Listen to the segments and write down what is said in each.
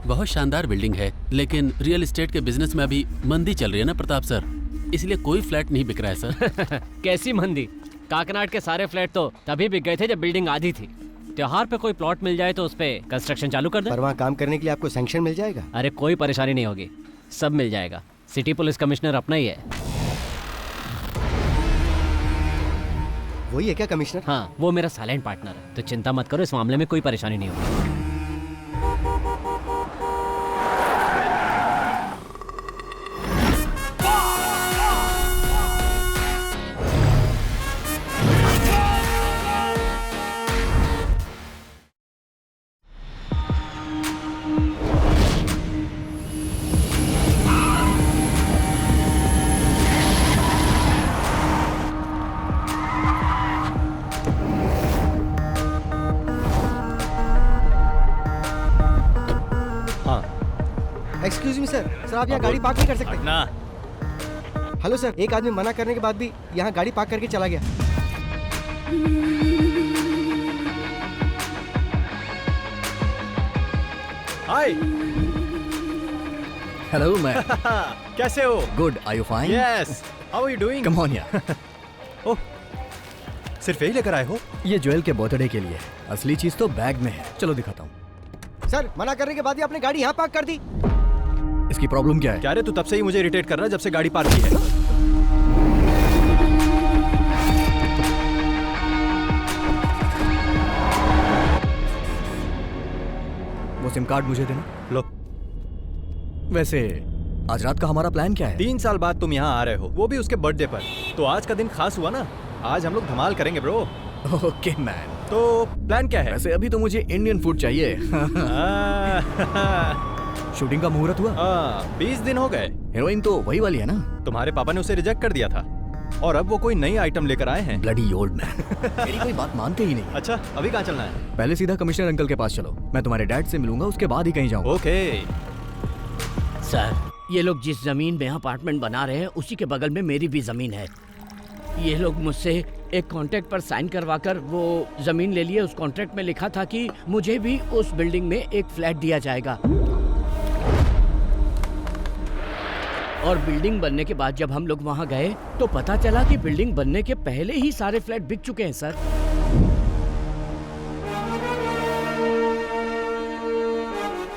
बहुत शानदार बिल्डिंग है, लेकिन रियल एस्टेट के बिजनेस में अभी मंदी चल रही है ना प्रताप सर, इसलिए कोई फ्लैट नहीं बिक रहा है सर। कैसी मंदी? काकनाड के सारे फ्लैट तो तभी बिक गए थे जब बिल्डिंग आधी थी। त्योहार पे कोई प्लॉट मिल जाए तो उस पे कंस्ट्रक्शन चालू कर दे। पर वहाँ काम करने के लिए आपको सैंक्शन मिल जाएगा? अरे कोई परेशानी नहीं होगी, सब मिल जाएगा। सिटी पुलिस कमिश्नर अपना ही है। वही है क्या कमिश्नर? हाँ, वो मेरा साइलेंट पार्टनर है, तो चिंता मत करो, इस मामले में कोई परेशानी नहीं होगी। एक्सक्यूज मी सर, आप यहाँ गाड़ी पार्क नहीं कर सकते? ना। हेलो सर, एक आदमी मना करने के बाद भी यहाँ गाड़ी पार्क करके चला गया। हाय। हेलो मैं कैसे हो? Good, are you fine? Yes, how are you doing? Come on यार। ओह, सिर्फ यही लेकर आए हो? ये ज्वेल के बर्थडे के लिए, असली चीज तो बैग में है। चलो दिखाता हूँ। सर, मना करने के बाद ही आपने गाड़ी यहाँ पार्क कर दी। इसकी प्रॉब्लम क्या है? क्या रे, तू तब से ही मुझे इरिटेट कर रहा है जब से गाड़ी पार्क की है। वो सिम कार्ड मुझे देना। लो। वैसे आज रात का हमारा प्लान क्या है? 3 साल बाद तुम यहाँ आ रहे हो, वो भी उसके बर्थडे पर। तो आज का दिन खास हुआ ना, आज हम लोग धमाल करेंगे ब्रो। Okay man. तो प्लान क्या है? वैसे अभी तो मुझे इंडियन फूड चाहिए। शूटिंग का मुहूर्त हुआ? 20 दिन हो गए। हीरोइन तो वही वाली है ना? तुम्हारे पापा ने उसे रिजेक्ट कर दिया था और अब वो कोई नई आइटम लेकर आए हैं। Bloody old man. मेरी कोई बात मानते ही नहीं। अच्छा, अभी कहाँ चलना है? पहले सीधा कमिश्नर अंकल के पास चलो, मैं तुम्हारे डैड से मिलूंगा, उसके बाद ही कहीं जाऊंगा। ओके। सर, ये लोग जिस जमीन में अपार्टमेंट बना रहे हैं उसी के बगल में मेरी भी जमीन है। ये लोग मुझसे एक कॉन्ट्रैक्ट पर साइन करवाकर वो जमीन ले लिए। उस कॉन्ट्रैक्ट में लिखा था कि मुझे भी उस बिल्डिंग में एक फ्लैट दिया जाएगा। और बिल्डिंग बनने के बाद जब हम लोग वहाँ गए तो पता चला कि बिल्डिंग बनने के पहले ही सारे फ्लैट बिक चुके हैं सर।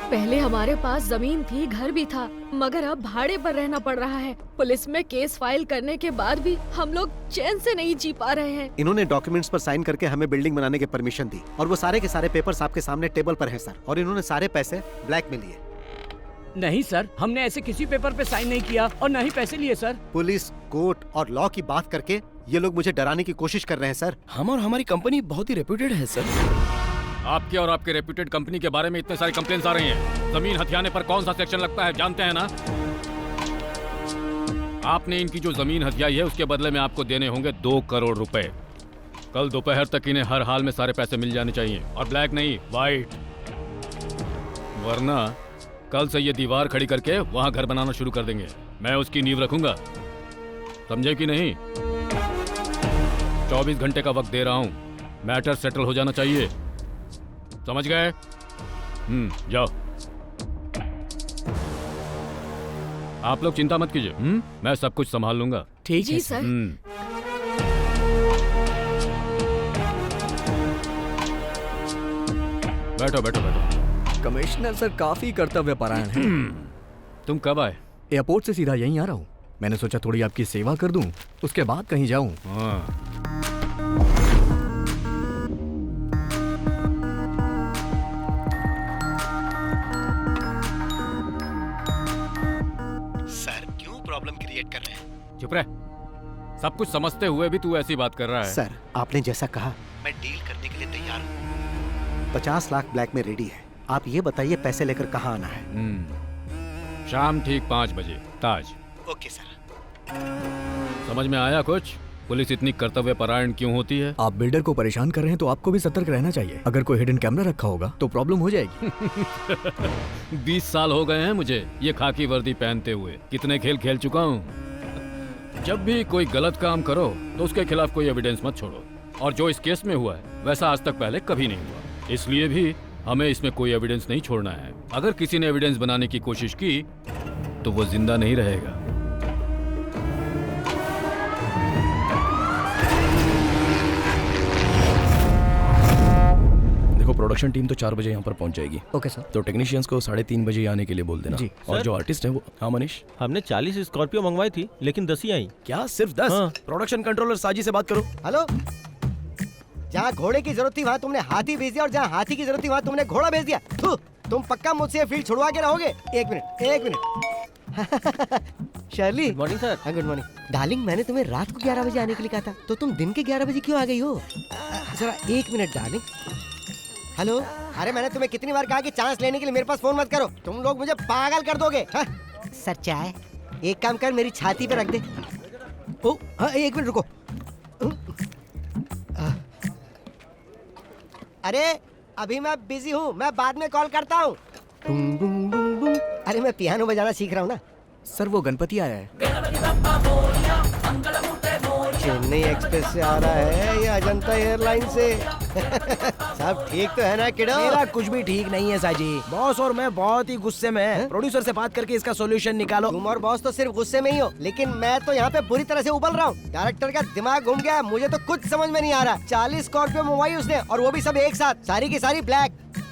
पहले हमारे पास जमीन थी, घर भी था, मगर अब भाड़े पर रहना पड़ रहा है। पुलिस में केस फाइल करने के बाद भी हम लोग चैन से नहीं जी पा रहे हैं। इन्होंने डॉक्यूमेंट्स पर साइन करके हमें बिल्डिंग बनाने की परमिशन दी और वो सारे के सारे पेपर्स आपके सामने टेबल पर हैं सर। और इन्होंने सारे पैसे ब्लैक में लिए। नहीं सर, हमने ऐसे किसी पेपर पे साइन नहीं किया और न ही पैसे लिए सर। पुलिस, कोर्ट और लॉ की बात करके ये लोग मुझे डराने की कोशिश कर रहे हैं सर। हम और हमारी कंपनी बहुत ही रेप्यूटेड है सर। आपके और आपके रेप्यूटेड कंपनी के बारे में इतने सारे कंप्लेंट्स आ रही हैं। जमीन हथियाने पर कौन सा सेक्शन लगता है जानते हैं ना? आपने इनकी जो जमीन हथियाई है उसके बदले में आपको देने होंगे 2 करोड़ रुपए। कल दोपहर तक इन्हें हर हाल में सारे पैसे मिल जाने चाहिए, और ब्लैक नहीं, व्हाइट। वरना कल से ये दीवार खड़ी करके वहां घर बनाना शुरू कर देंगे। मैं उसकी नींव रखूंगा, समझे कि नहीं? 24 घंटे का वक्त दे रहा हूं, मैटर सेटल हो जाना चाहिए, समझ गए? जाओ। आप लोग चिंता मत कीजिए, मैं सब कुछ संभाल लूंगा। ठीक है सर। बैठो बैठो बैठो। कमिश्नर सर काफी कर्तव्यपरायण हैं। तुम कब आए? एयरपोर्ट से सीधा यहीं आ रहा हूँ। मैंने सोचा थोड़ी आपकी सेवा कर दूं, उसके बाद कहीं जाऊं। सर, क्यों प्रॉब्लम क्रिएट कर रहे हैं? चुप रह। सब कुछ समझते हुए भी तू ऐसी बात कर रहा है। सर, आपने जैसा कहा मैं डील करने के लिए तैयार हूँ। 50 लाख ब्लैक में रेडी है। आप ये बताइए पैसे लेकर कहाँ आना है? शाम ठीक 5 बजे, ताज। Okay sir. समझ में आया कुछ? पुलिस इतनी कर्तव्यपरायण क्यों होती है? आप बिल्डर को परेशान कर रहे हैं तो आपको भी सतर्क रहना चाहिए। अगर कोई हिडन कैमरा रखा होगा तो प्रॉब्लम हो जाएगी। 20 साल हो गए हैं मुझे ये खाकी वर्दी पहनते हुए। कितने खेल खेल चुका हूँ। जब भी कोई गलत काम करो तो उसके खिलाफ कोई एविडेंस मत छोड़ो। और जो इस केस में हुआ है वैसा आज तक पहले कभी नहीं हुआ। इसलिए भी हमें इसमें कोई एविडेंस नहीं छोड़ना है। अगर किसी ने एविडेंस बनाने की कोशिश की तो वो जिंदा नहीं रहेगा। देखो प्रोडक्शन टीम तो 4 बजे यहाँ पर पहुँच जाएगी। Okay sir. तो टेक्नीशियंस को 3:30 बजे आने के लिए बोल देना। जी। और जो आर्टिस्ट है वो, हाँ मनीष, हमने 40 स्कॉर्पियो मंगवाई थी लेकिन 10 ही आई। क्या सिर्फ 10? हाँ। प्रोडक्शन कंट्रोलर साजी से बात करो। हेलो, जहाँ घोड़े की जरूरत थी वहाँ तुमने हाथी भेज दिया और जहाँ हाथी की जरूरत थी वहाँ तुमने घोड़ा भेज दिया। थू, तुम पक्का मुझसे ये फील्ड छुड़वा के रहोगे? एक minute. Shirley, good morning sir. हाँ गुड मॉर्निंग। डार्लिंग, मैंने तुम्हें रात को 11 बजे आने के लिए कहा था, तो तुम दिन के 11 बजे क्यों आ गई हो? जरा 1 मिनट डार्लिंग। हेलो, अरे मैंने तुम्हें कितनी बार कहा कि चांस लेने के लिए मेरे पास फोन मत करो, तुम लोग मुझे पागल कर दोगे। हाँ? सर चाय एक काम कर, मेरी छाती पे रख दे। ओ हाँ, 1 मिनट रुको। अरे अभी मैं बिजी हूँ, मैं बाद में कॉल करता हूँ। अरे मैं पियानो बजाना सीख रहा हूँ ना। सर वो गणपति आया है। चेन्नई एक्सप्रेस से आ रहा है या अजंता एयरलाइन से? सब ठीक तो है ना किडो? मेरा कुछ भी ठीक नहीं है साजी। बॉस और मैं बहुत ही गुस्से में हैं। प्रोड्यूसर से बात करके इसका सॉल्यूशन निकालो। तुम और बॉस तो सिर्फ गुस्से में ही हो, लेकिन मैं तो यहाँ पे बुरी तरह से उबल रहा हूँ। डायरेक्टर का दिमाग घूम गया है, मुझे तो कुछ समझ में नहीं आ रहा। 40 स्कॉर्पियो मंगवाई उसने और वो भी सब एक साथ, सारी की सारी ब्लैक।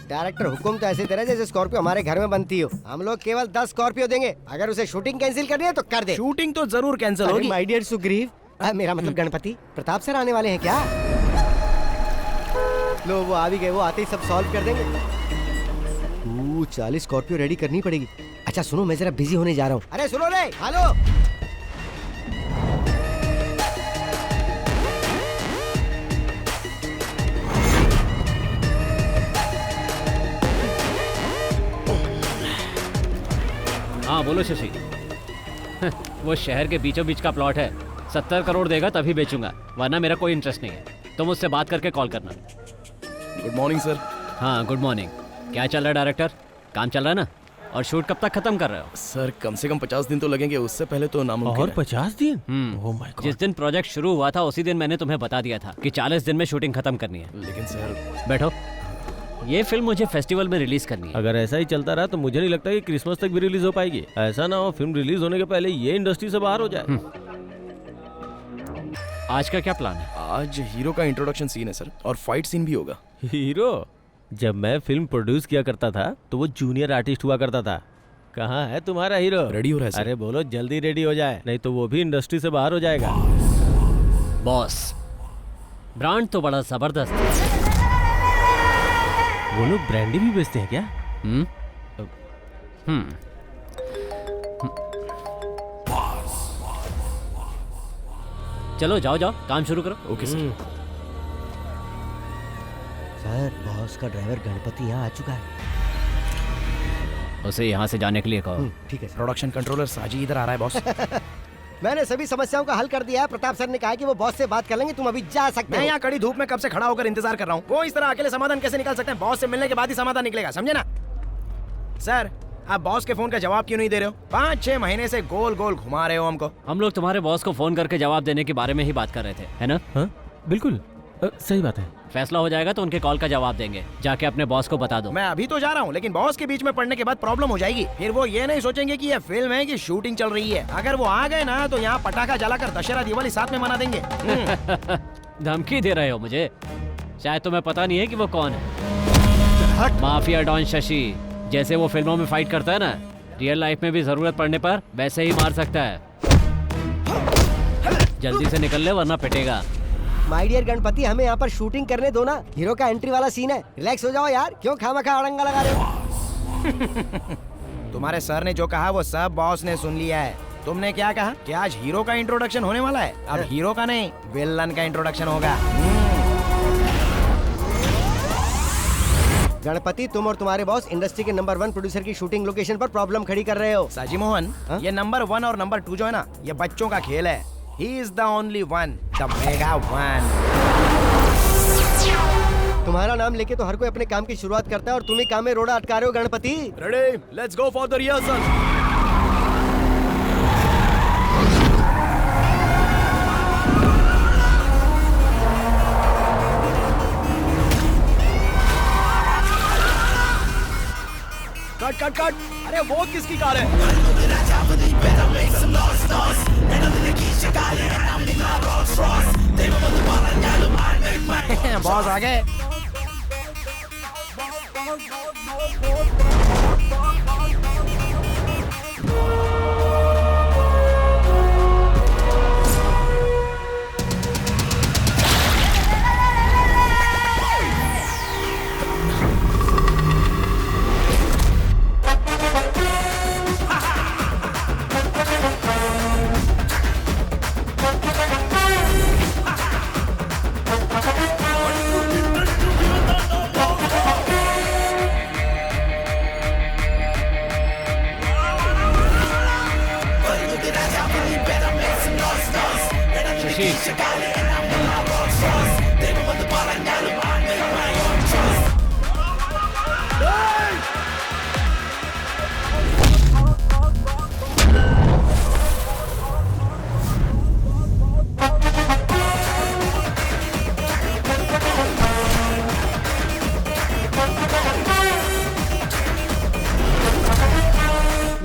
डायरेक्टर हुक्म तो ऐसे दे रहा है जैसे स्कॉर्पियो हमारे घर में बनती हो। हम लोग केवल 10 स्कॉर्पियो देंगे, अगर उसे शूटिंग कैंसिल करनी है तो कर दे। शूटिंग तो जरूर कैंसिल होगी। माय डियर सुग्रीव, मेरा मतलब गणपति प्रताप सर आने वाले हैं क्या? लो वो आ भी गए, वो आते ही सब सॉल्व कर देंगे। 40 स्कॉर्पियो रेडी करनी पड़ेगी। अच्छा सुनो, मैं जरा बिजी होने जा रहा हूँ। अरे सुनो रे, हेलो। हाँ बोलो शशि। वो शहर के बीचों बीच का प्लॉट है, 70 करोड़ देगा तभी बेचूंगा, वरना मेरा कोई इंटरेस्ट नहीं है। तुम मुझसे बात करके कॉल करना। Good morning sir. हाँ गुड मॉर्निंग। क्या चल रहा है डायरेक्टर? काम चल रहा है ना? और शूट कब तक खत्म कर रहे हो? सर कम से कम 50 दिन तो लगेंगे, उससे पहले तो नामुमकिन और है। 50 दिन? Oh my God. जिस दिन प्रोजेक्ट शुरू हुआ था उसी दिन मैंने तुम्हें बता दिया था कि 40 दिन में शूटिंग खत्म करनी है। लेकिन सर, बैठो। ये फिल्म मुझे फेस्टिवल में रिलीज करनी है। अगर ऐसा ही चलता रहा तो मुझे नहीं लगता कि क्रिसमस तक भी रिलीज हो पाएगी। ऐसा ना हो फिल्म रिलीज होने के पहले ये इंडस्ट्री से बाहर हो जाए। आज का क्या प्लान है? आज हीरो का इंट्रोडक्शन सीन है सर, और फाइट सीन भी होगा। हीरो? जब मैं फिल्म प्रोड्यूस किया करता था तो वो जूनियर आर्टिस्ट हुआ करता था। कहाँ है तुम्हारा हीरो? रेडी हो रहा है सर। अरे बोलो जल्दी रेडी हो जाए, नहीं तो वो भी इंडस्ट्री से बाहर हो जाएगा। बॉस, ब्रांड तो बड़ा जबरदस्त है। वो लोग ब्रांडी भी बेचते हैं क्या? चलो जाओ जाओ, काम शुरू करो। Okay sir. सर बॉस का ड्राइवर गणपति यहाँ आ चुका है। उसे यहाँ से जाने के लिए कहो। ठीक है सर। प्रोडक्शन कंट्रोलर साजी इधर आ रहा है बॉस। मैंने सभी समस्याओं का हल कर दिया है। प्रताप सर ने कहा कि वो बॉस से बात कर लेंगे, तुम अभी जा सकते मैं हो। यहाँ कड़ी धूप में कब से खड़ा होकर इंतजार कर रहा हूँ। वो इस तरह अकेले समाधान कैसे निकाल सकते हैं? बॉस से मिलने के बाद ही समाधान निकलेगा, समझे ना? सर आप बॉस के फोन का जवाब क्यों नहीं दे रहे हो? 5-6 महीने से गोल गोल घुमा रहे हो हमको। हम लोग तुम्हारे बॉस को फोन करके जवाब देने के बारे में ही बात कर रहे थे, है ना? हाँ बिल्कुल, सही बात है। फैसला हो जाएगा तो उनके कॉल का जवाब देंगे। जाके अपने बॉस को बता दो। मैं अभी तो जा रहा हूँ, लेकिन बॉस के बीच में पड़ने के बाद प्रॉब्लम हो जाएगी। फिर वो ये नहीं सोचेंगे कि ये फिल्म है कि शूटिंग चल रही है। अगर वो आ गए ना तो यहाँ पटाखा जलाकर दशहरा दिवाली साथ में मना देंगे। धमकी दे रहे हो मुझे? शायद तुम्हें पता नहीं है कि वो कौन है। Mafia don Shashi. जैसे वो फिल्मों में फाइट करता है ना, रियल लाइफ में भी जरूरत पड़ने पर वैसे ही मार सकता है। जल्दी से निकल ले वरना पिटेगा। माय डियर गणपति, हमें यहाँ पर शूटिंग करने दो ना। हीरो का एंट्री वाला सीन है, रिलैक्स हो जाओ यार। क्यों खामखा अड़ंगा लगा रहे हो? तुम्हारे सर ने जो कहा वो सब बॉस ने सुन लिया है। तुमने क्या कहा कि आज हीरो का इंट्रोडक्शन होने वाला है? अब हीरो का नहीं, विलन का इंट्रोडक्शन होगा। गणपति, तुम और तुम्हारे बॉस इंडस्ट्री के नंबर 1 प्रोड्यूसर की शूटिंग लोकेशन पर प्रॉब्लम खड़ी कर रहे हो। साजी मोहन, ये नंबर 1 और नंबर 2 जो है ना, ये बच्चों का खेल है। He is the only one, the mega one. तुम्हारा नाम लेके तो हर कोई अपने काम की शुरुआत करता है और तुम ही काम में रोड़ा अटका रहे हो Ganpati. Ready, let's go for the rehearsal. Cut cut cut. अरे वो किसकी कार है? बॉस आ गए।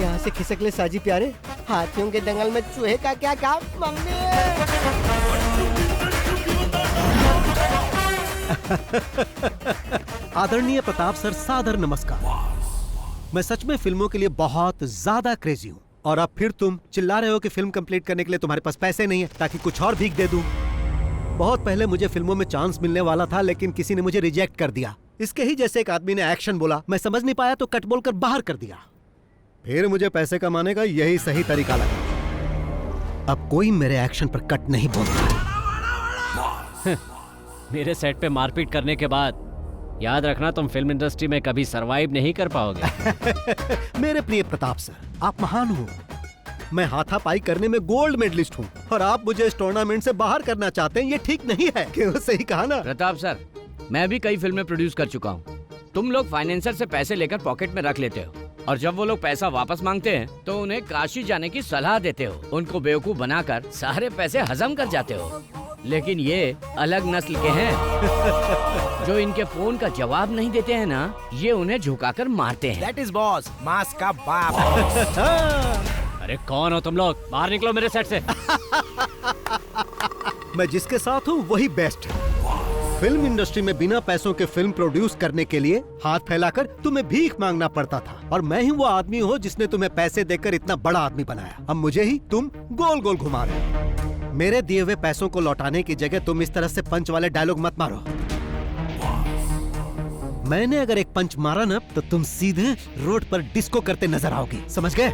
यहाँ से खिसक ले साजी प्यारे, हाथियों के दंगल में चूहे का क्या काम। मम्मी आदरणीय प्रताप सर, सादर नमस्कार। मैं सच में फिल्मों के लिए बहुत ज्यादा क्रेजी हूँ और अब फिर तुम चिल्ला रहे हो कि फिल्म कंप्लीट करने के लिए तुम्हारे पास पैसे नहीं है ताकि कुछ और भीख दे दूं। बहुत पहले मुझे फिल्मों में चांस मिलने वाला था, लेकिन किसी ने मुझे रिजेक्ट कर दिया। इसके ही जैसे एक आदमी ने एक्शन बोला, मैं समझ नहीं पाया तो कट बोलकर बाहर कर दिया। फिर मुझे पैसे कमाने का यही सही तरीका लगा। अब कोई मेरे एक्शन पर कट नहीं बोलता। मेरे सेट पे मारपीट करने के बाद याद रखना, तुम फिल्म इंडस्ट्री में कभी सरवाइव नहीं कर पाओगे। मेरे प्रिय प्रताप सर, आप महान हो। मैं हाथापाई करने में गोल्ड मेडलिस्ट हूँ और आप मुझे इस टूर्नामेंट से बाहर करना चाहते हैं। ये ठीक नहीं है। क्यों? सही कहा ना प्रताप सर, मैं भी कई फिल्में प्रोड्यूस कर चुका हूँ। तुम लोग फाइनेंसर से पैसे लेकर पॉकेट में रख लेते हो और जब वो लोग पैसा वापस मांगते हैं तो उन्हें काशी जाने की सलाह देते हो। उनको बेवकूफ बनाकर सारे पैसे हजम कर जाते हो। लेकिन ये अलग नस्ल के हैं जो इनके फोन का जवाब नहीं देते हैं ना, ये उन्हें झुकाकर मारते हैं। That is boss, मास का बाप। अरे कौन हो तुम लोग? बाहर निकलो मेरे सेट से। मैं जिसके साथ हूँ वही बेस्ट है। फिल्म इंडस्ट्री में बिना पैसों के फिल्म प्रोड्यूस करने के लिए हाथ फैलाकर तुम्हें भीख मांगना पड़ता था और मैं ही वो आदमी हूँ जिसने तुम्हें पैसे देकर इतना बड़ा आदमी बनाया। अब मुझे ही तुम गोल गोल घुमा रहे हो। मेरे दिए हुए पैसों को लौटाने की जगह तुम इस तरह से पंच वाले डायलॉग मत मारो। मैंने अगर एक पंच मारा ना तो तुम सीधे रोड पर डिस्को करते नजर आओगे। समझ गए?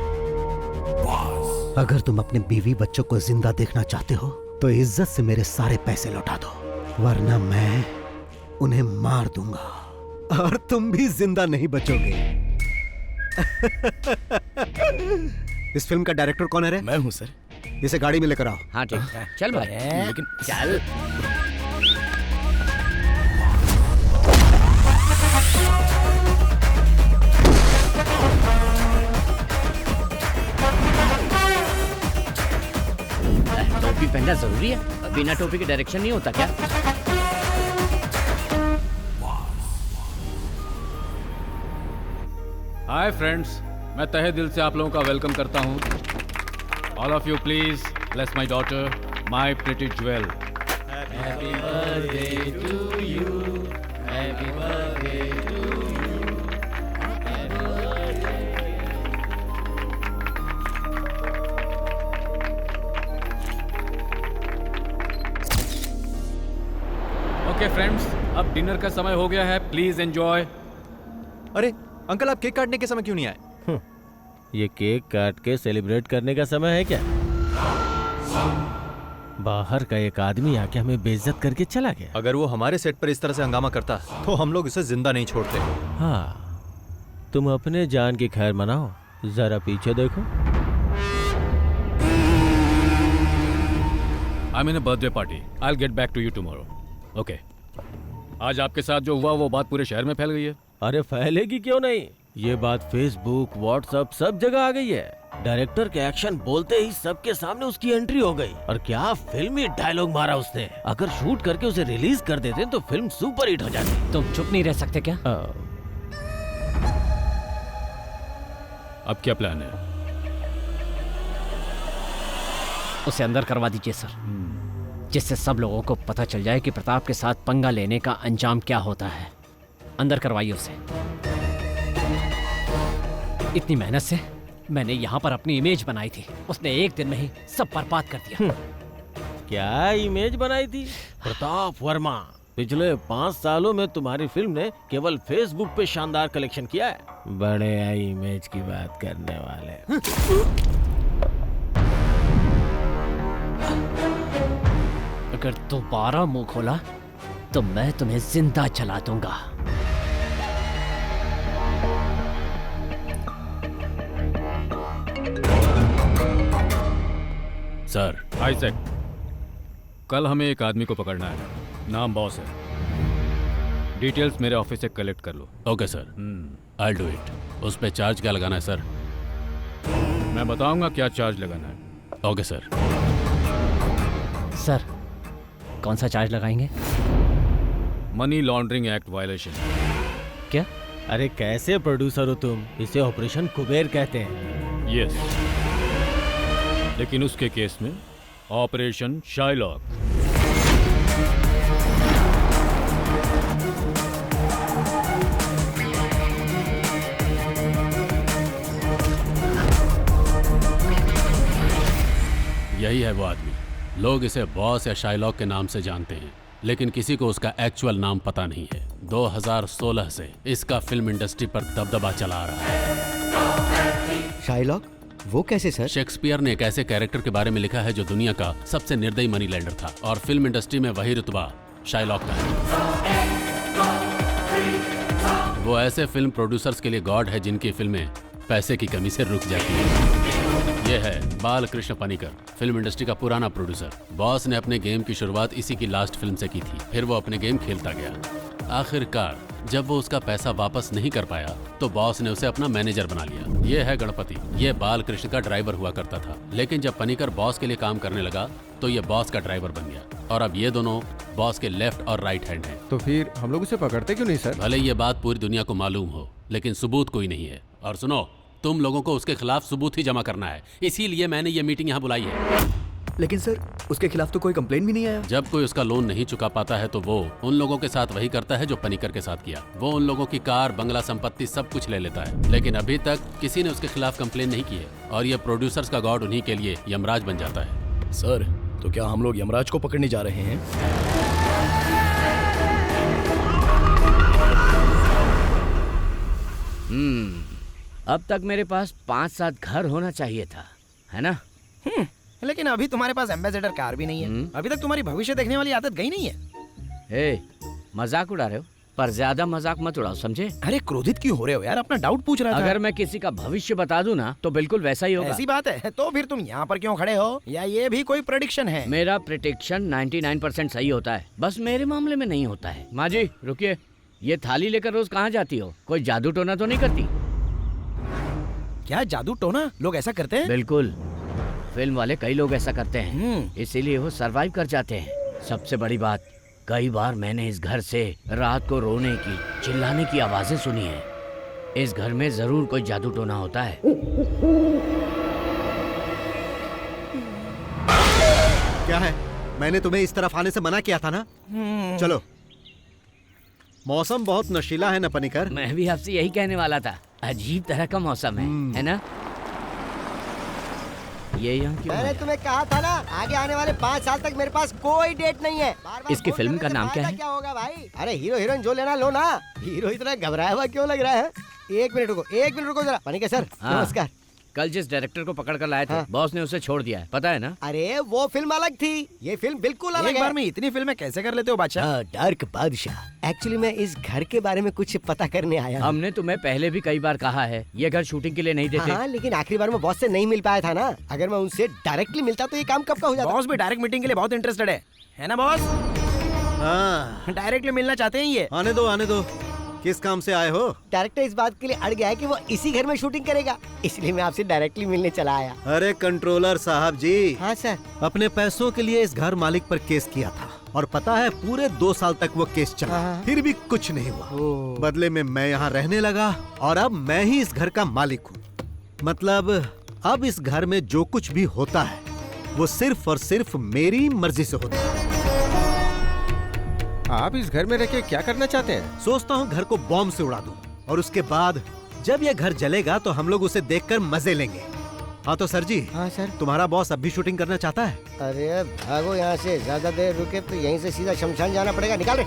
अगर तुम अपने बीवी बच्चों को जिंदा देखना चाहते हो तो इज्जत से मेरे सारे पैसे लौटा दो, वरना मैं उन्हें मार दूंगा और तुम भी जिंदा नहीं बचोगे। इस फिल्म का डायरेक्टर कौन है रे? मैं हूँ सर। इसे गाड़ी में लेकर आओ। हाँ ठीक है, चल भाई। लेकिन चल। टोपी पहनना जरूरी है? बिना टोपी के डायरेक्शन नहीं होता क्या? हाय फ्रेंड्स, मैं तहे दिल से आप लोगों का वेलकम करता हूँ। All of you please bless my daughter, my pretty jewel. Happy birthday to you, happy birthday to you. Okay friends, अब डिनर का समय हो गया है, प्लीज एंजॉय। अरे अंकल, आप केक काटने के समय क्यों नहीं आए? ये केक काट के सेलिब्रेट करने का समय है क्या? बाहर का एक आदमी आके हमें बेइज्जत करके चला गया। अगर वो हमारे सेट पर इस तरह से हंगामा करता तो हम लोग इसे जिंदा नहीं छोड़ते। हाँ, तुम अपने जान की खैर मनाओ, जरा पीछे देखो। I'm in a birthday party. I'll get back to you tomorrow. Okay. आज आपके साथ जो हुआ वो बात पूरे शहर में फैल गई है। अरे फैलेगी क्यों नहीं? ये बात फेसबुक, व्हाट्सएप सब जगह आ गई है। डायरेक्टर के एक्शन बोलते ही सबके सामने उसकी एंट्री हो गई। और क्या फिल्मी डायलॉग मारा उसने। अगर शूट करके उसे रिलीज कर देते तो फिल्म सुपर हिट हो जाती। तुम चुप नहीं रह सकते क्या? अब क्या प्लान है? उसे अंदर करवा दीजिए सर, जिससे सब लोगों को पता चल जाए कि प्रताप के साथ पंगा लेने का अंजाम क्या होता है। अंदर करवाइए उसे। इतनी मेहनत से मैंने यहाँ पर अपनी इमेज बनाई थी, उसने एक दिन में ही सब बर्बाद कर दिया। क्या इमेज बनाई थी? प्रताप वर्मा, पिछले 5 सालों में तुम्हारी फिल्म ने केवल फेसबुक पे शानदार कलेक्शन किया है। बड़े इमेज की बात करने वाले। अगर दोबारा मुंह खोला तो मैं तुम्हें जिंदा जला दूंगा। सर, आइजैक, कल हमें एक आदमी को पकड़ना है, नाम बॉस है। डिटेल्स मेरे ऑफिस से कलेक्ट कर लो। Okay sir, I do it. उस पे चार्ज क्या लगाना है सर? मैं बताऊंगा क्या चार्ज लगाना है। Okay sir. सर, कौन सा चार्ज लगाएंगे? Money laundering act violation. क्या? अरे कैसे प्रोड्यूसर हो तुम? इसे ऑपरेशन कुबेर कहते हैं। यस, लेकिन उसके केस में ऑपरेशन शाइलॉक। यही है वो आदमी। लोग इसे बॉस या शाइलॉक के नाम से जानते हैं, लेकिन किसी को उसका एक्चुअल नाम पता नहीं है। 2016 से इसका फिल्म इंडस्ट्री पर दबदबा चला आ रहा है। शाइलॉक? वो कैसे सर? शेक्सपियर ने एक ऐसे कैरेक्टर के बारे में लिखा है जो दुनिया का सबसे निर्दयी मनी लेंडर था, और फिल्म इंडस्ट्री में वही रुतबा शाइलॉक का है। वो ऐसे फिल्म प्रोड्यूसर्स के लिए गॉड है जिनकी फिल्में पैसे की कमी से रुक जाती है। ये है बालकृष्ण पनिकर, फिल्म इंडस्ट्री का पुराना प्रोड्यूसर। बॉस ने अपने गेम की शुरुआत इसी की लास्ट फिल्म से की थी। फिर वो अपने गेम खेलता गया। आखिरकार जब वो उसका पैसा वापस नहीं कर पाया तो बॉस ने उसे अपना मैनेजर बना लिया। ये है गणपति, ये बालकृष्ण का ड्राइवर हुआ करता था। लेकिन जब पनिकर बॉस के लिए काम करने लगा तो ये बॉस का ड्राइवर बन गया, और अब ये दोनों बॉस के लेफ्ट और राइट हैंड हैं। तो फिर हम लोग उसे पकड़ते क्यों नहीं सर? भले ये बात पूरी दुनिया को मालूम हो, लेकिन सबूत कोई नहीं है। और सुनो, तुम लोगों को उसके खिलाफ सबूत ही जमा करना है, इसीलिए मैंने ये मीटिंग यहाँ बुलाई है। लेकिन सर, उसके खिलाफ तो कोई कंप्लेंट भी नहीं आया। जब कोई उसका लोन नहीं चुका पाता है तो वो उन लोगों के साथ वही करता है जो पनिकर के साथ किया। वो उन लोगों की कार, बंगला, संपत्ति सब कुछ ले लेता है, लेकिन अभी तक किसी ने उसके खिलाफ कंप्लेन नहीं की है। और ये प्रोड्यूसर्स का गॉड उन्हीं के लिए यमराज बन जाता है। सर, तो क्या हम लोग यमराज को पकड़ने जा रहे हैं? अब तक मेरे पास 5-7 घर होना चाहिए था, है ना? लेकिन अभी तुम्हारे पास एम्बेसडर कार भी नहीं है। अभी तक तुम्हारी भविष्य देखने वाली आदत गई नहीं है। ए, मजाक उड़ा रहे हो? पर ज्यादा मजाक मत उड़ाओ, समझे? अरे क्रोधित क्यों हो रहे हो यार? अपना डाउट पूछ रहा था। अगर मैं किसी का भविष्य बता दूं ना तो बिल्कुल वैसा ही होगा। ऐसी बात है तो फिर तुम यहाँ पर क्यों खड़े हो? या ये भी कोई प्रेडिक्शन है? मेरा प्रेडिक्शन 99% सही होता है, बस मेरे मामले में नहीं होता है। माँ जी रुकिए, ये थाली लेकर रोज कहाँ जाती हो? कोई जादू टोना तो नहीं करती? क्या जादू टोना? लोग ऐसा करते हैं? बिल्कुल, फिल्म वाले कई लोग ऐसा करते हैं, इसीलिए वो सरवाइव कर जाते हैं। सबसे बड़ी बात, कई बार मैंने इस घर से रात को रोने की, चिल्लाने की आवाजें सुनी है। इस घर में जरूर कोई जादू टोना होता है। क्या है? मैंने तुम्हें इस तरफ आने से मना किया था ना? चलो। मौसम बहुत नशीला है ना पनिकर? मैं भी आपसे यही कहने वाला था, अजीब तरह का मौसम है ना? ये यहाँ क्यों मैंने है? तुम्हें कहा था ना, आगे आने वाले 5 साल तक मेरे पास कोई डेट नहीं है। बार-बार इसकी फोन फिल्म करने का से नाम क्या फायदा है? क्या होगा भाई? अरे हीरो हीरोइन जो लेना लो ना। हीरो इतना घबराया हुआ क्यों लग रहा है? एक मिनट रुको जरा। पनिकर सर, हाँ। नमस्कार। कल जिस डायरेक्टर को पकड़ कर लाए थे, हाँ। बॉस ने उसे छोड़ दिया है, पता है ना? अरे वो फिल्म अलग थी, ये फिल्म बिल्कुल अलग एक है। बार में इतनी फिल्में कैसे कर लेते हो बादशाह? डार्क बादशाह। एक्चुअली मैं इस घर के बारे में कुछ पता करने आया हूँ। हमने तुम्हें पहले भी कई बार कहा है, ये घर शूटिंग के लिए नहीं देते। हाँ, लेकिन आखिरी बार मैं बॉस से नहीं मिल पाया था ना। अगर मैं उनसे डायरेक्टली मिलता तो ये काम कब का हो जाता। बॉस भी डायरेक्ट मीटिंग के लिए बहुत इंटरेस्टेड है ना बॉस? हाँ, डायरेक्टली मिलना चाहते हैं ये। आने दो। किस काम से आए हो? डायरेक्टर इस बात के लिए अड़ गया है कि वो इसी घर में शूटिंग करेगा, इसलिए मैं आपसे डायरेक्टली मिलने चला आया। अरे कंट्रोलर साहब जी। हाँ सर। अपने पैसों के लिए इस घर मालिक पर केस किया था, और पता है पूरे 2 साल तक वो केस चला, फिर भी कुछ नहीं हुआ। बदले में मैं यहाँ रहने लगा, और अब मैं ही इस घर का मालिक हूँ। मतलब अब इस घर में जो कुछ भी होता है वो सिर्फ और सिर्फ मेरी मर्जी से होता है। आप इस घर में रह के क्या करना चाहते हैं? सोचता हूँ घर को बॉम्ब से उड़ा दूं और उसके बाद जब यह घर जलेगा तो हम लोग उसे देखकर मजे लेंगे। हाँ तो सर जी। हाँ सर। तुम्हारा बॉस अब भी शूटिंग करना चाहता है? अरे भागो यहाँ से, ज्यादा देर रुके तो यहीं से सीधा शमशान जाना पड़ेगा। निकाल रहे।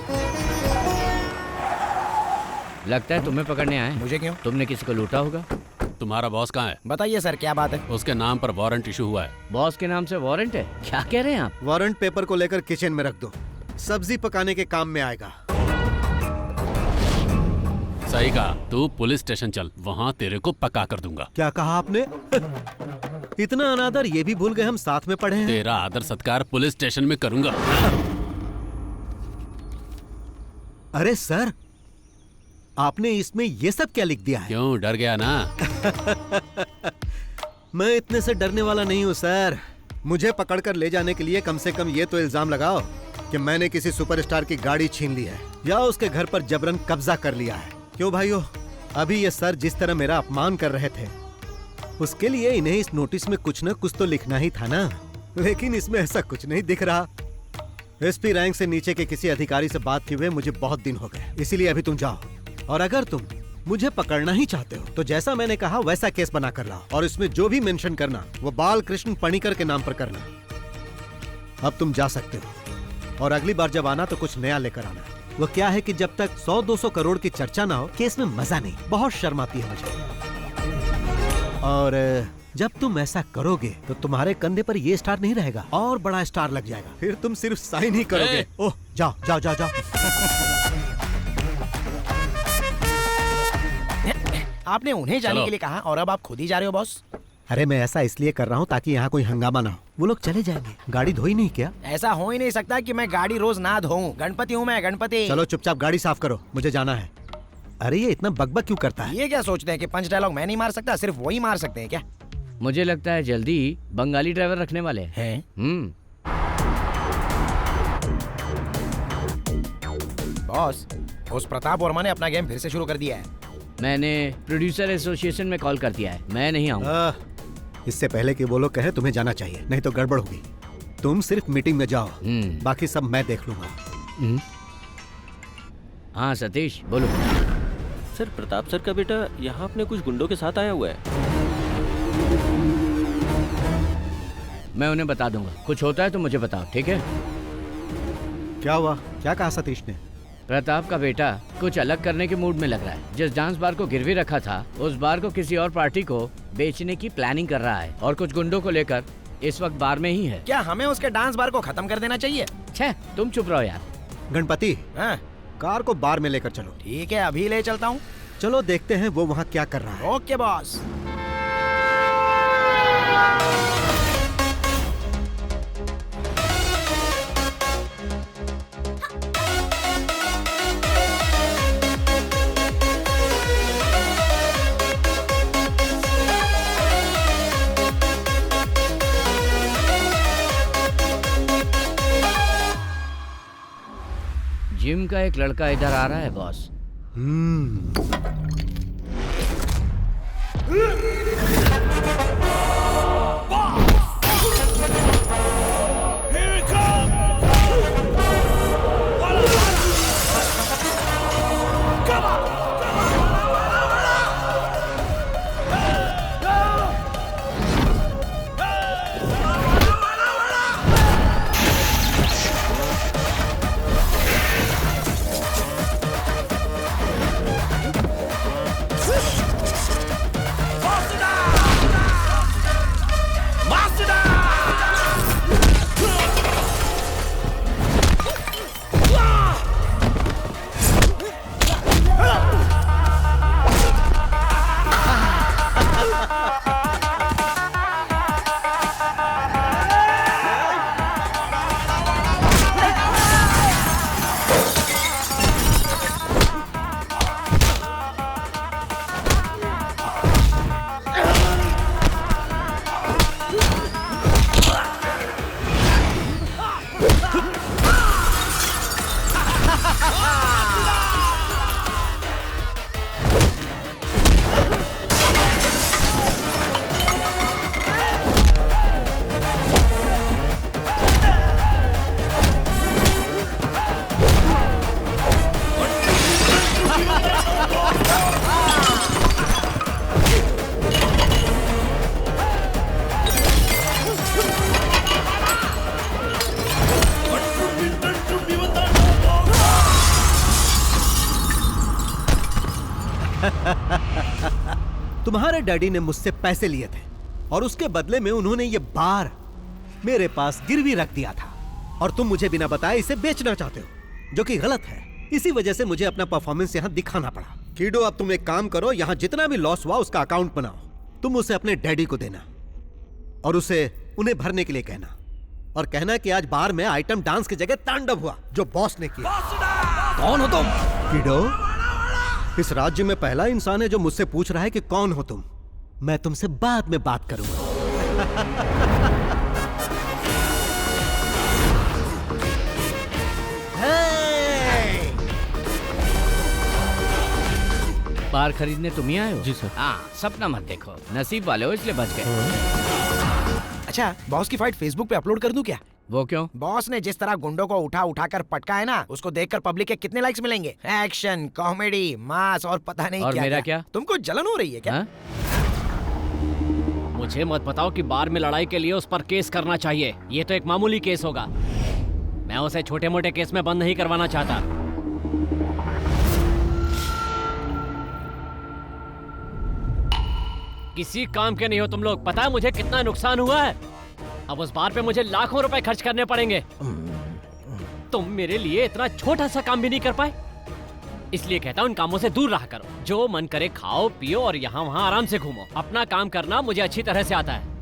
लगता है तुम्हें पकड़ने आए। मुझे क्यों? तुमने किसी को लूटा होगा। तुम्हारा बॉस कहाँ है? बताइए सर, क्या बात है? उसके नाम पर वारंट इशू हुआ है। बॉस के नाम से वारंट है? क्या कह रहे हैं आप? वारंट पेपर को लेकर किचन में रख दो, सब्जी पकाने के काम में आएगा। सही कहा। तू पुलिस स्टेशन चल, वहाँ तेरे को पका कर दूंगा। क्या कहा आपने? इतना अनादर ये भी भूल गए हम साथ में पढ़े हैं। तेरा आदर सत्कार पुलिस स्टेशन में करूंगा। अरे सर, आपने इसमें ये सब क्या लिख दिया है? क्यों, डर गया ना? मैं इतने से डरने वाला नहीं हूँ सर। मुझे पकड़कर ले जाने के लिए कम से कम ये तो इल्जाम लगाओ कि मैंने किसी सुपरस्टार की गाड़ी छीन ली है या उसके घर पर जबरन कब्जा कर लिया है। क्यों भाइयों, अभी ये सर जिस तरह मेरा अपमान कर रहे थे उसके लिए इन्हें इस नोटिस में कुछ न कुछ तो लिखना ही था ना, लेकिन इसमें ऐसा कुछ नहीं दिख रहा। एसपी रैंक से नीचे के किसी अधिकारी से बात किए हुए मुझे बहुत दिन हो गए, इसीलिए अभी तुम जाओ और अगर तुम मुझे पकड़ना ही चाहते हो तो जैसा मैंने कहा वैसा केस बना कर लाओ और इसमें जो भी मेंशन करना वो बालकृष्ण पणिकर के नाम पर करना। अब तुम जा सकते हो और अगली बार जब आना तो कुछ नया लेकर आना। वो क्या है कि जब तक 100-200 करोड़ की चर्चा ना हो केस में मजा नहीं, बहुत शर्म आती है मुझे। और जब तुम ऐसा करोगे तो तुम्हारे कंधे पर ये स्टार नहीं रहेगा और बड़ा स्टार लग जाएगा, फिर तुम सिर्फ साइन ही करोगे। ओह जाओ जाओ जाओ जाओ। आपने उन्हें जाने के लिए कहा और अब आप खुद ही जा रहे हो बॉस? अरे मैं ऐसा इसलिए कर रहा हूँ ताकि यहाँ कोई हंगामा ना हो। वो लोग चले जाएंगे। गाड़ी धोई नहीं क्या? ऐसा हो ही नहीं सकता कि मैं गाड़ी रोज ना धोऊं। गणपति हूँ मैं, गणपति। चलो चुपचाप गाड़ी साफ करो, मुझे जाना है। अरे ये इतना बकबक क्यों करता है? ये क्या सोचते हैं कि पंच डायलॉग मैं नहीं मार सकता, सिर्फ वही मार सकते हैं क्या? मुझे लगता है जल्दी ही बंगाली ड्राइवर रखने वाले हैं। बॉस, उस प्रताप वर्मा ने अपना गेम फिर से शुरू कर दिया है। मैंने प्रोड्यूसर एसोसिएशन में कॉल कर दिया है, मैं नहीं आऊंगा। इससे पहले कि वो लोग कहे तुम्हें जाना चाहिए, नहीं तो गड़बड़ होगी। तुम सिर्फ मीटिंग में जाओ, बाकी सब मैं देख लूंगा। हाँ सतीश बोलो। सर, प्रताप सर का बेटा यहाँ अपने कुछ गुंडों के साथ आया हुआ है। मैं उन्हें बता दूंगा, कुछ होता है तो मुझे बताओ, ठीक है? क्या हुआ? क्या कहा सतीश ने? प्रताप का बेटा कुछ अलग करने के मूड में लग रहा है। जिस डांस बार को गिरवी रखा था उस बार को किसी और पार्टी को बेचने की प्लानिंग कर रहा है और कुछ गुंडों को लेकर इस वक्त बार में ही है। क्या हमें उसके डांस बार को खत्म कर देना चाहिए? छे, तुम चुप रहो यार। गणपति, कार को बार में लेकर चलो। ठीक है, अभी ले चलता हूँ। चलो देखते हैं वो वहाँ क्या कर रहा है। Okay boss. जिम का एक लड़का इधर आ रहा है बॉस। तुम्हारे डैडी ने मुझसे पैसे लिए थे और उसके बदले में उन्होंने ये बार मेरे पास गिरवी रख दिया था और तुम मुझे बिना बताए इसे बेचना चाहते हो, जो कि गलत है। इसी वजह से मुझे अपना परफॉर्मेंस यहाँ दिखाना पड़ा। कीडो, अब तुम एक काम करो, यहाँ जितना भी लॉस हुआ उसका अकाउंट बनाओ। तुम उसे अपने डैडी को देना और उसे उन्हें भरने के लिए कहना, और कहना कि आज बार में आइटम डांस की जगह तांडव हुआ जो बॉस ने किया। कौन हो तुम? कीडो, इस राज्य में पहला इंसान है जो मुझसे पूछ रहा है कि कौन हो तुम। मैं तुमसे बाद में बात करूंगा। बार खरीदने तुम ही आए हो? जी सर। हाँ, सपना मत देखो, नसीब वाले हो इसलिए बच गए। अच्छा, बॉस की फाइट फेसबुक पे अपलोड कर दूं क्या? वो क्यों? बॉस ने जिस तरह गुंडों को उठा कर पटका है ना, उसको देखकर पब्लिक के कितने लाइक्स मिलेंगे। एक्शन, कॉमेडी, मास और पता नहीं और क्या मेरा क्या? तुमको जलन हो रही है क्या? हाँ? मुझे मत बताओ कि बार में लड़ाई के लिए उस पर केस करना चाहिए। ये तो एक मामूली केस होगा। मैं उसे छोटे मोटे केस में बंद नहीं करवाना चाहता। किसी काम के नहीं हो तुम लोग। पता है मुझे कितना नुकसान हुआ है? अब उस बार पे मुझे लाखों रुपए खर्च करने पड़ेंगे। तुम मेरे लिए इतना छोटा सा काम भी नहीं कर पाए। इसलिए कहता हूँ इन कामों से दूर रहा करो। जो मन करे खाओ पियो और यहाँ वहाँ आराम से घूमो। अपना काम करना मुझे अच्छी तरह से आता है।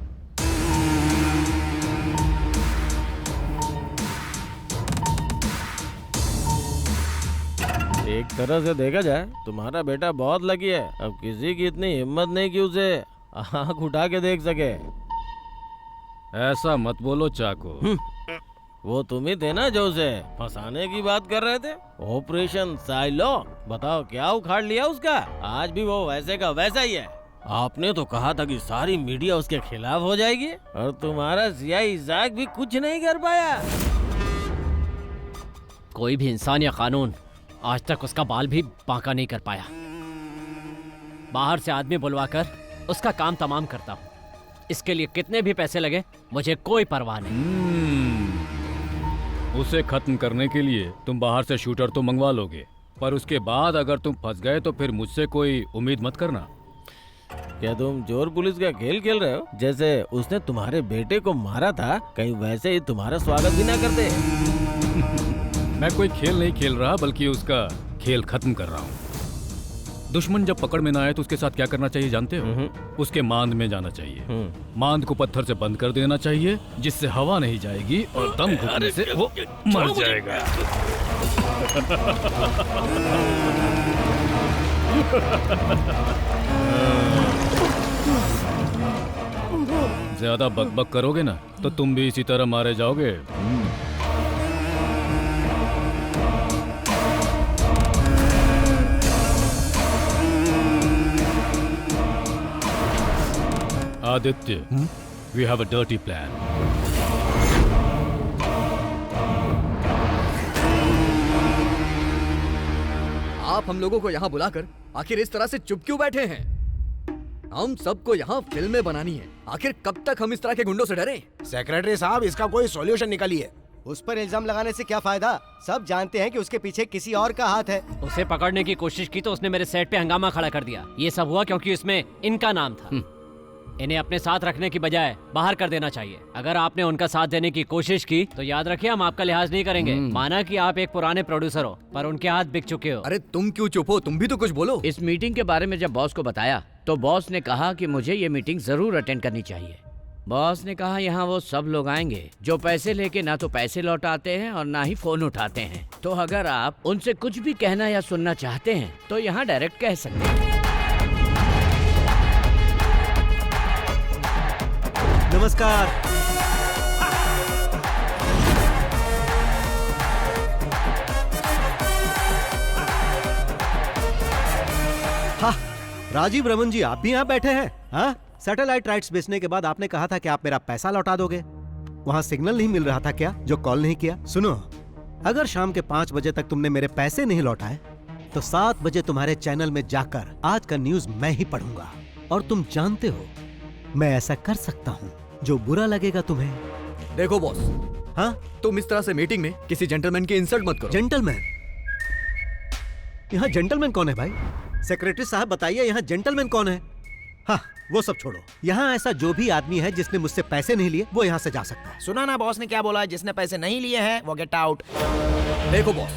एक तरह से देखा जाए तुम्हारा बेटा बहुत लकी है। अब किसी की इतनी हिम्मत नहीं कि उसे आंख उठा के देख सके। ऐसा मत बोलो चाको। वो तुम ही थे ना जो उसे फंसाने की बात कर रहे थे। ऑपरेशन साइलो, बताओ क्या उखाड़ लिया उसका। आज भी वो वैसे का वैसा ही है। आपने तो कहा था कि सारी मीडिया उसके खिलाफ हो जाएगी और तुम्हारा सियाही इजाक भी कुछ नहीं कर पाया। कोई भी इंसान या कानून आज तक उसका बाल भी बांका नहीं कर पाया। बाहर से आदमी बुलवाकर उसका काम तमाम करता हूँ। इसके लिए कितने भी पैसे लगे मुझे कोई परवाह नहीं। उसे खत्म करने के लिए तुम बाहर से शूटर तो मंगवा लोगे, पर उसके बाद अगर तुम फंस गए तो फिर मुझसे कोई उम्मीद मत करना। क्या तुम चोर पुलिस का खेल खेल रहे हो? जैसे उसने तुम्हारे बेटे को मारा था, कहीं वैसे ही तुम्हारा स्वागत भी ना करते। मैं कोई खेल नहीं खेल रहा, बल्कि उसका खेल खत्म कर रहा हूँ। दुश्मन जब पकड़ में ना आए तो उसके साथ क्या करना चाहिए जानते हो? उसके मांद में जाना चाहिए। मांद को पत्थर से बंद कर देना चाहिए, जिससे हवा नहीं जाएगी और दम घुटने से वो मर जाएगा। ज्यादा बकबक करोगे ना तो तुम भी इसी तरह मारे जाओगे। Aditya, we have a dirty plan. आप हम लोगों को यहाँ बुलाकर आखिर इस तरह से चुप क्यों बैठे हैं? हम सबको यहाँ फिल्में बनानी है। आखिर कब तक हम इस तरह के गुंडों से डरें? सेक्रेटरी साहब, इसका कोई सॉल्यूशन निकालिए। उस पर इल्जाम लगाने से क्या फायदा? सब जानते हैं कि उसके पीछे किसी और का हाथ है। उसे पकड़ने की कोशिश की तो उसने मेरे सेट पे हंगामा खड़ा कर दिया। ये सब हुआ क्योंकि इसमें इनका नाम था। इन्हें अपने साथ रखने की बजाय बाहर कर देना चाहिए। अगर आपने उनका साथ देने की कोशिश की तो याद रखिए हम आपका लिहाज नहीं करेंगे। माना कि आप एक पुराने प्रोड्यूसर हो, पर उनके हाथ बिक चुके हो। अरे तुम क्यों चुप हो? तुम भी तो कुछ बोलो। इस मीटिंग के बारे में जब बॉस को बताया तो बॉस ने कहा कि मुझे ये मीटिंग जरूर अटेंड करनी चाहिए। बॉस ने कहा यहाँ वो सब लोग आएंगे जो पैसे लेके ना तो पैसे लौटाते हैं और ना ही फोन उठाते हैं। तो अगर आप उनसे कुछ भी कहना या सुनना चाहते हैं तो यहाँ डायरेक्ट कह सकते हैं। नमस्कार। हाँ, राजीव रमन जी, आप भी यहाँ बैठे हैं? हाँ, सैटेलाइट राइट्स बेचने के बाद आपने कहा था कि आप मेरा पैसा लौटा दोगे। वहाँ सिग्नल नहीं मिल रहा था क्या जो कॉल नहीं किया? सुनो, अगर शाम के 5 बजे तक तुमने मेरे पैसे नहीं लौटाए तो 7 बजे तुम्हारे चैनल में जाकर आज का न्यूज मैं ही पढ़ूंगा। और तुम जानते हो मैं ऐसा कर सकता हूँ जो बुरा लगेगा तुम्हें। देखो बॉस, हाँ, तुम इस तरह से मीटिंग में किसी जेंटलमैन की इंसल्ट मत करो। जेंटलमैन? यहाँ जेंटलमैन कौन है भाई? सेक्रेटरी साहब बताइए, यहाँ जेंटलमैन कौन है? हाँ, वो सब छोड़ो। यहाँ ऐसा जो भी आदमी है जिसने मुझसे पैसे नहीं लिए वो यहाँ से जा सकता है। सुना ना बॉस ने क्या बोला, जिसने पैसे नहीं लिए हैं वो गेट आउट। देखो बॉस,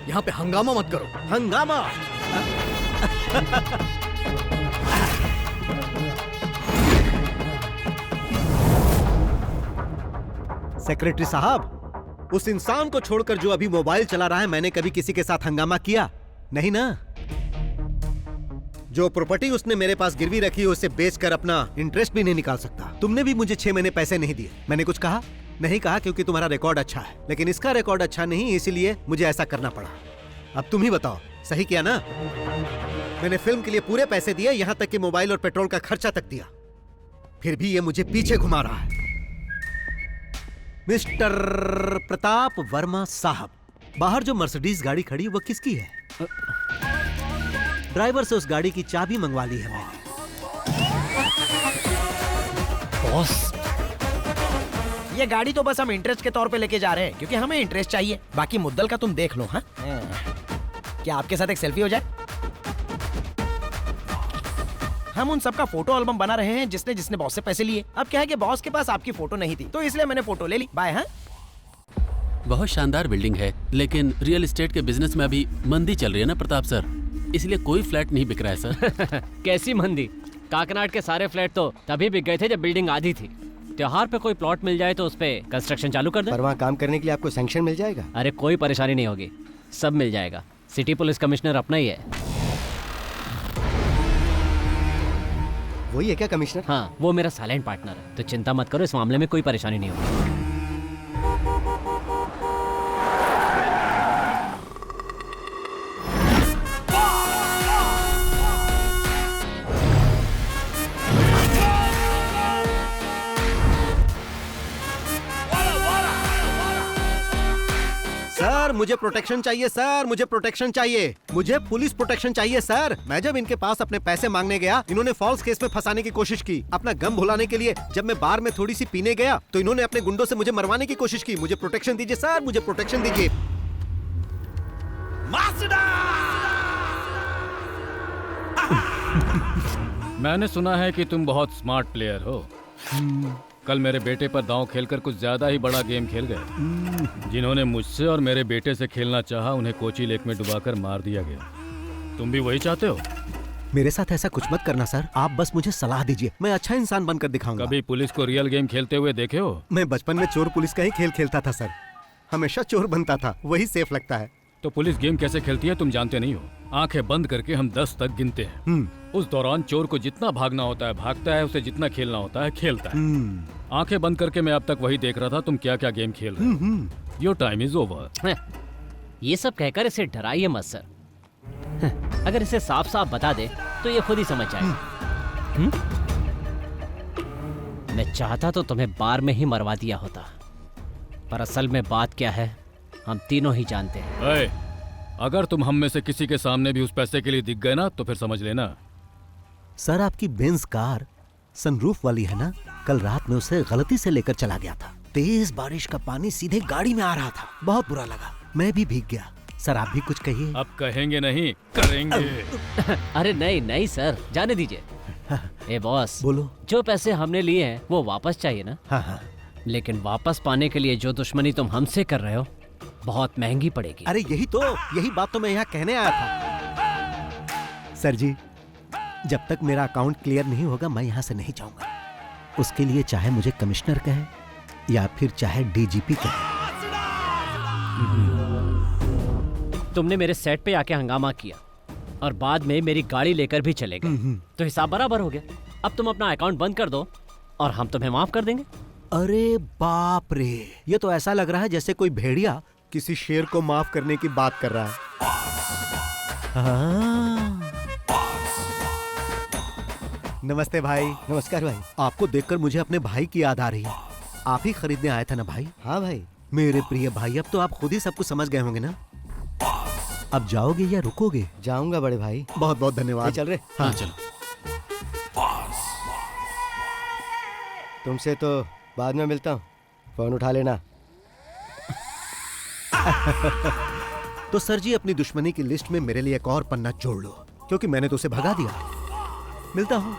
यहाँ पे हंगामा मत करो। हंगामा? सेक्रेटरी साहब, उस इंसान को छोड़कर जो अभी मोबाइल चला रहा है, मैंने कभी किसी के साथ हंगामा किया नहीं ना? जो प्रॉपर्टी उसने मेरे पास गिरवी रखी है उसे बेचकर अपना इंटरेस्ट भी नहीं निकाल सकता। तुमने भी मुझे 6 महीने पैसे नहीं दिए। मैंने कुछ कहा? नहीं कहा, क्योंकि तुम्हारा रिकॉर्ड अच्छा है, लेकिन इसका रिकॉर्ड अच्छा नहीं, इसीलिए मुझे ऐसा करना पड़ा। अब तुम ही बताओ, सही किया ना? मैंने फिल्म के लिए पूरे पैसे दिए, यहाँ तक कि मोबाइल और पेट्रोल का खर्चा तक दिया, फिर भी ये मुझे पीछे घुमा रहा है। मिस्टर प्रताप वर्मा साहब, बाहर जो मर्सिडीज गाड़ी खड़ी वो किसकी है? ड्राइवर से उस गाड़ी की चाबी मंगवा ली है मैंने। बॉस, ये गाड़ी तो बस हम इंटरेस्ट के तौर पे लेके जा रहे हैं, क्योंकि हमें इंटरेस्ट चाहिए। बाकी मुद्दल का तुम देख लो। हाँ, क्या आपके साथ एक सेल्फी हो जाए? हम उन सबका फोटो एल्बम बना रहे हैं जिसने जिसने बॉस से पैसे लिए। अब क्या है कि बॉस के पास आपकी फोटो नहीं थी, तो इसलिए मैंने फोटो ले ली। बाय। हाँ, बहुत शानदार बिल्डिंग है, लेकिन रियल एस्टेट के बिजनेस में अभी मंदी चल रही है ना प्रताप सर, इसलिए कोई फ्लैट नहीं बिक रहा है सर। कैसी मंदी? काकनाड के सारे फ्लैट तो तभी बिक गए थे जब बिल्डिंग आधी थी। त्योहार पे कोई प्लॉट मिल जाए तो उस पे कंस्ट्रक्शन चालू कर दे। पर वहाँ काम करने के लिए आपको सैंक्शन मिल जाएगा? अरे कोई परेशानी नहीं होगी, सब मिल जाएगा। सिटी पुलिस कमिश्नर अपना ही है। वही है क्या कमिश्नर? हाँ, वो मेरा साइलेंट पार्टनर है, तो चिंता मत करो, इस मामले में कोई परेशानी नहीं होगी। सर मुझे प्रोटेक्शन चाहिए, सर मुझे प्रोटेक्शन चाहिए, मुझे पुलिस प्रोटेक्शन चाहिए सर। मैं जब इनके पास अपने पैसे मांगने गया, इन्होंने फॉल्स केस में फंसाने की कोशिश की। अपना गम भुलाने के लिए जब मैं बार में थोड़ी सी पीने गया तो इन्होंने अपने गुंडों से मुझे मरवाने की कोशिश की। मुझे प्रोटेक्शन दीजिए सर, मुझे प्रोटेक्शन दीजिए। मैंने सुना है कि तुम बहुत स्मार्ट प्लेयर हो। कल मेरे बेटे पर दांव खेलकर कुछ ज्यादा ही बड़ा गेम खेल गए। जिन्होंने मुझसे और मेरे बेटे से खेलना चाहा, उन्हें कोची लेक में डुबाकर मार दिया गया। तुम भी वही चाहते हो? मेरे साथ ऐसा कुछ मत करना सर, आप बस मुझे सलाह दीजिए, मैं अच्छा इंसान बनकर दिखाऊंगा। कभी पुलिस को रियल गेम खेलते हुए देखे हो? मैं बचपन में चोर पुलिस का ही खेल खेलता था सर, हमेशा चोर बनता था, वही सेफ लगता है। तो पुलिस गेम कैसे खेलती है तुम जानते नहीं हो। आंखें बंद करके हम 10 तक गिनते हैं। उस दौरान चोर को जितना भागना होता है भागता है, उसे जितना खेलना होता है खेलता है। आंखें बंद करके मैं अब तक वही देख रहा था, तुम क्या क्या गेम खेल रहे हो। Your time is over. ये सब कहकर इसे डराइए मत सर। अगर इसे साफ साफ बता दे तो ये खुद ही समझ जाएगा। मैं चाहता तो तुम्हें बार में ही मरवा दिया होता, पर असल में बात क्या है हम तीनों ही जानते हैं। अगर तुम हम में से किसी के सामने भी उस पैसे के लिए दिख गए ना तो फिर समझ लेना। सर आपकी बेंज कार सनरूफ वाली है ना, कल रात में उसे गलती से लेकर चला गया था। तेज बारिश का पानी सीधे गाड़ी में आ रहा था, बहुत बुरा लगा, मैं भी भीग गया। सर आप भी कुछ कहिए। अब कहेंगे नहीं, करेंगे। अरे नहीं नहीं सर, जाने दीजिए। ए बॉस, बोलो। जो पैसे हमने लिए हैं वो वापस चाहिए ना? हाँ। लेकिन वापस पाने के लिए जो दुश्मनी तुम हमसे कर रहे हो बहुत महंगी पड़ेगी। अरे यही बात तो मैं यहाँ कहने आया था। सर जी, जब तक मेरा अकाउंट क्लियर नहीं होगा मैं यहाँ से नहीं जाऊंगा। उसके लिए चाहे मुझे कमिश्नर कहे या फिर चाहे डीजीपी कहे। तुमने मेरे सेट पे आके हंगामा किया और बाद में मेरी गाड़ी लेकर भी चले गए, तो हिसाब बराबर हो गया। अब तुम अपना अकाउंट बंद कर दो और हम तुम्हें माफ कर देंगे। अरे बाप रे, ये तो ऐसा लग रहा है जैसे कोई भेड़िया किसी शेर को माफ करने की बात कर रहा है। नमस्ते भाई। नमस्कार भाई। आपको देखकर मुझे अपने भाई की याद आ रही है। आप ही खरीदने आए थे ना भाई? हाँ भाई। मेरे प्रिय भाई, अब तो आप खुद ही सब कुछ समझ गए होंगे ना। अब जाओगे या रुकोगे? जाऊंगा बड़े भाई। बहुत बहुत धन्यवाद। चल रहे? हाँ चलो। तुमसे तो बाद में मिलता हूँ, फोन उठा लेना। तो सर जी अपनी दुश्मनी की लिस्ट में मेरे लिए एक और पन्ना जोड़ लो, क्योंकि मैंने तो उसे भगा दिया। मिलता हूँ।